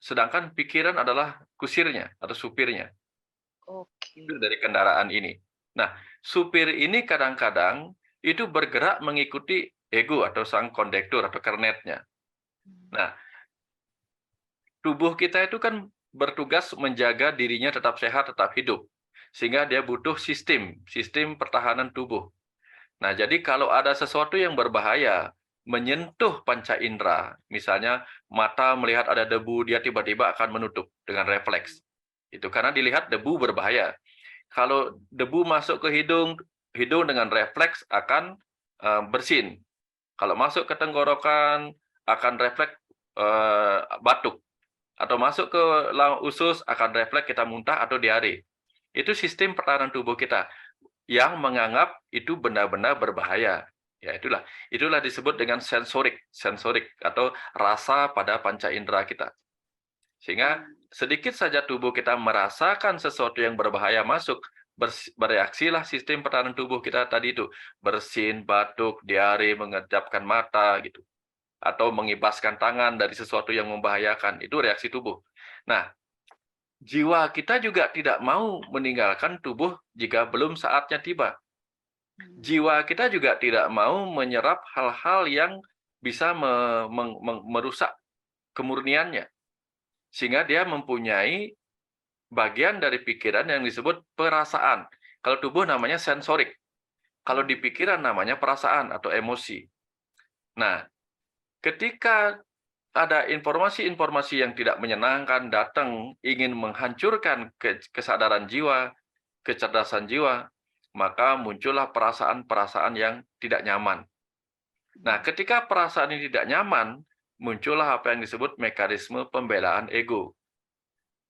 Sedangkan pikiran adalah kusirnya atau supirnya. Oke. Dari kendaraan ini. Nah, supir ini kadang-kadang itu bergerak mengikuti ego atau sang kondektur atau kernetnya. Nah, tubuh kita itu kan bertugas menjaga dirinya tetap sehat, tetap hidup. Sehingga dia butuh sistem pertahanan tubuh. Nah, jadi kalau ada sesuatu yang berbahaya, menyentuh panca indera, misalnya mata melihat ada debu, dia tiba-tiba akan menutup dengan refleks. Itu karena dilihat debu berbahaya. Kalau debu masuk ke hidung dengan refleks akan bersin. Kalau masuk ke tenggorokan akan refleks batuk. Atau masuk ke usus akan refleks kita muntah atau diare. Itu sistem pertahanan tubuh kita yang menganggap itu benar-benar berbahaya. Ya, itulah disebut dengan sensorik atau rasa pada panca indera kita. Sehingga sedikit saja tubuh kita merasakan sesuatu yang berbahaya masuk, bereaksilah sistem pertahanan tubuh kita tadi itu, bersin, batuk, diare, mengedapkan mata gitu. Atau mengibaskan tangan dari sesuatu yang membahayakan, itu reaksi tubuh. Nah, jiwa kita juga tidak mau meninggalkan tubuh jika belum saatnya tiba. Jiwa kita juga tidak mau menyerap hal-hal yang bisa merusak kemurniannya. Sehingga dia mempunyai bagian dari pikiran yang disebut perasaan. Kalau tubuh namanya sensorik. Kalau di pikiran namanya perasaan atau emosi. Nah, ketika ada informasi-informasi yang tidak menyenangkan datang ingin menghancurkan kesadaran jiwa, kecerdasan jiwa, maka muncullah perasaan-perasaan yang tidak nyaman. Nah, ketika perasaan ini tidak nyaman, muncullah apa yang disebut mekanisme pembelaan ego.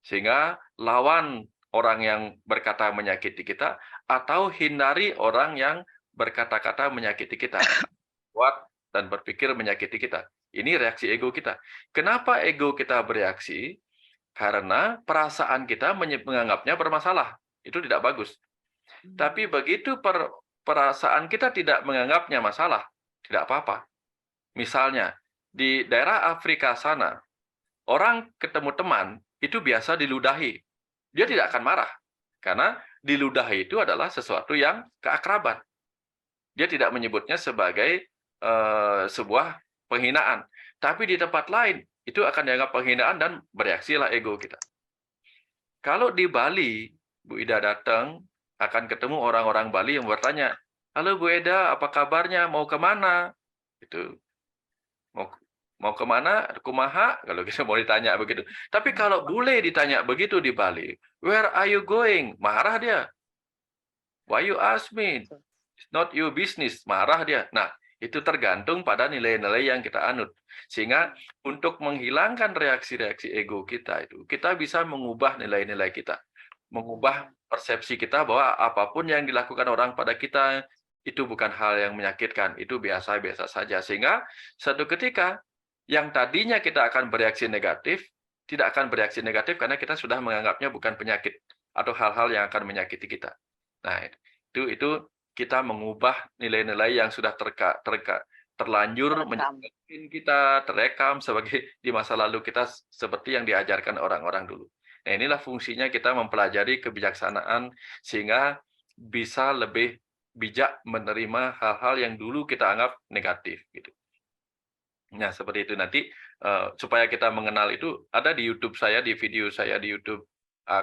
Sehingga lawan orang yang berkata menyakiti kita, atau hindari orang yang berkata-kata menyakiti kita. Buat dan berpikir menyakiti kita. Ini reaksi ego kita. Kenapa ego kita bereaksi? Karena perasaan kita menganggapnya bermasalah. Itu tidak bagus. Tapi begitu perasaan kita tidak menganggapnya masalah, tidak apa-apa. Misalnya, di daerah Afrika sana, orang ketemu teman, itu biasa diludahi. Dia tidak akan marah. Karena diludahi itu adalah sesuatu yang keakraban. Dia tidak menyebutnya sebagai sebuah penghinaan. Tapi di tempat lain, itu akan dianggap penghinaan dan bereaksilah ego kita. Kalau di Bali, Bu Ida datang, akan ketemu orang-orang Bali yang bertanya, "Halo Bu Ida, apa kabarnya? Mau kemana?" Itu. Mau kemana? Kumaha? Kalau kita mau ditanya begitu. Tapi kalau bule ditanya begitu di Bali, "Where are you going?" Marah dia. "Why you ask me? It's not your business." Marah dia. Nah, itu tergantung pada nilai-nilai yang kita anut. Sehingga untuk menghilangkan reaksi-reaksi ego kita itu, kita bisa mengubah nilai-nilai kita. Mengubah persepsi kita bahwa apapun yang dilakukan orang pada kita, itu bukan hal yang menyakitkan. Itu biasa-biasa saja. Sehingga suatu ketika, yang tadinya kita akan bereaksi negatif, tidak akan bereaksi negatif karena kita sudah menganggapnya bukan penyakit atau hal-hal yang akan menyakiti kita. Nah, itu kita mengubah nilai-nilai yang sudah terlanjur menjadikan kita terekam sebagai di masa lalu kita seperti yang diajarkan orang-orang dulu. Nah, inilah fungsinya kita mempelajari kebijaksanaan sehingga bisa lebih bijak menerima hal-hal yang dulu kita anggap negatif gitu. Nah, seperti itu nanti supaya kita mengenal itu ada di YouTube saya, di video saya di YouTube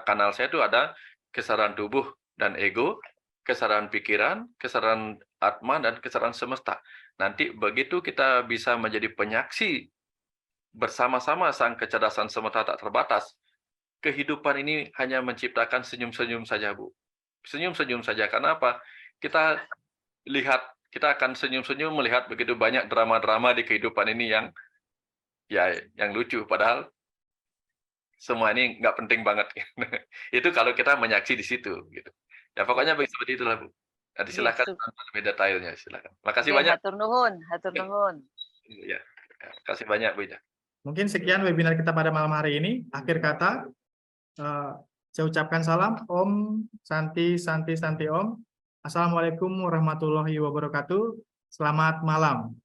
kanal saya itu ada kesadaran tubuh dan ego, kesadaran pikiran, kesadaran atma dan kesadaran semesta. Nanti begitu kita bisa menjadi penyaksi bersama-sama sang kecerdasan semesta tak terbatas, kehidupan ini hanya menciptakan senyum-senyum saja, Bu. Senyum-senyum saja. Karena apa? Kita akan senyum-senyum melihat begitu banyak drama-drama di kehidupan ini yang lucu. Padahal semua ini nggak penting banget. Itu kalau kita menyaksi di situ. Gitu. Ya pokoknya seperti itulah, Bu. Nanti silakan lebih detailnya. Silakan. Makasih banyak. Hatur nuhun, hatur nuhun. Ya, kasih banyak, Bu Ida. Mungkin sekian webinar kita pada malam hari ini. Akhir kata, saya ucapkan salam. Om Santi Santi Santi Om. Assalamualaikum warahmatullahi wabarakatuh. Selamat malam.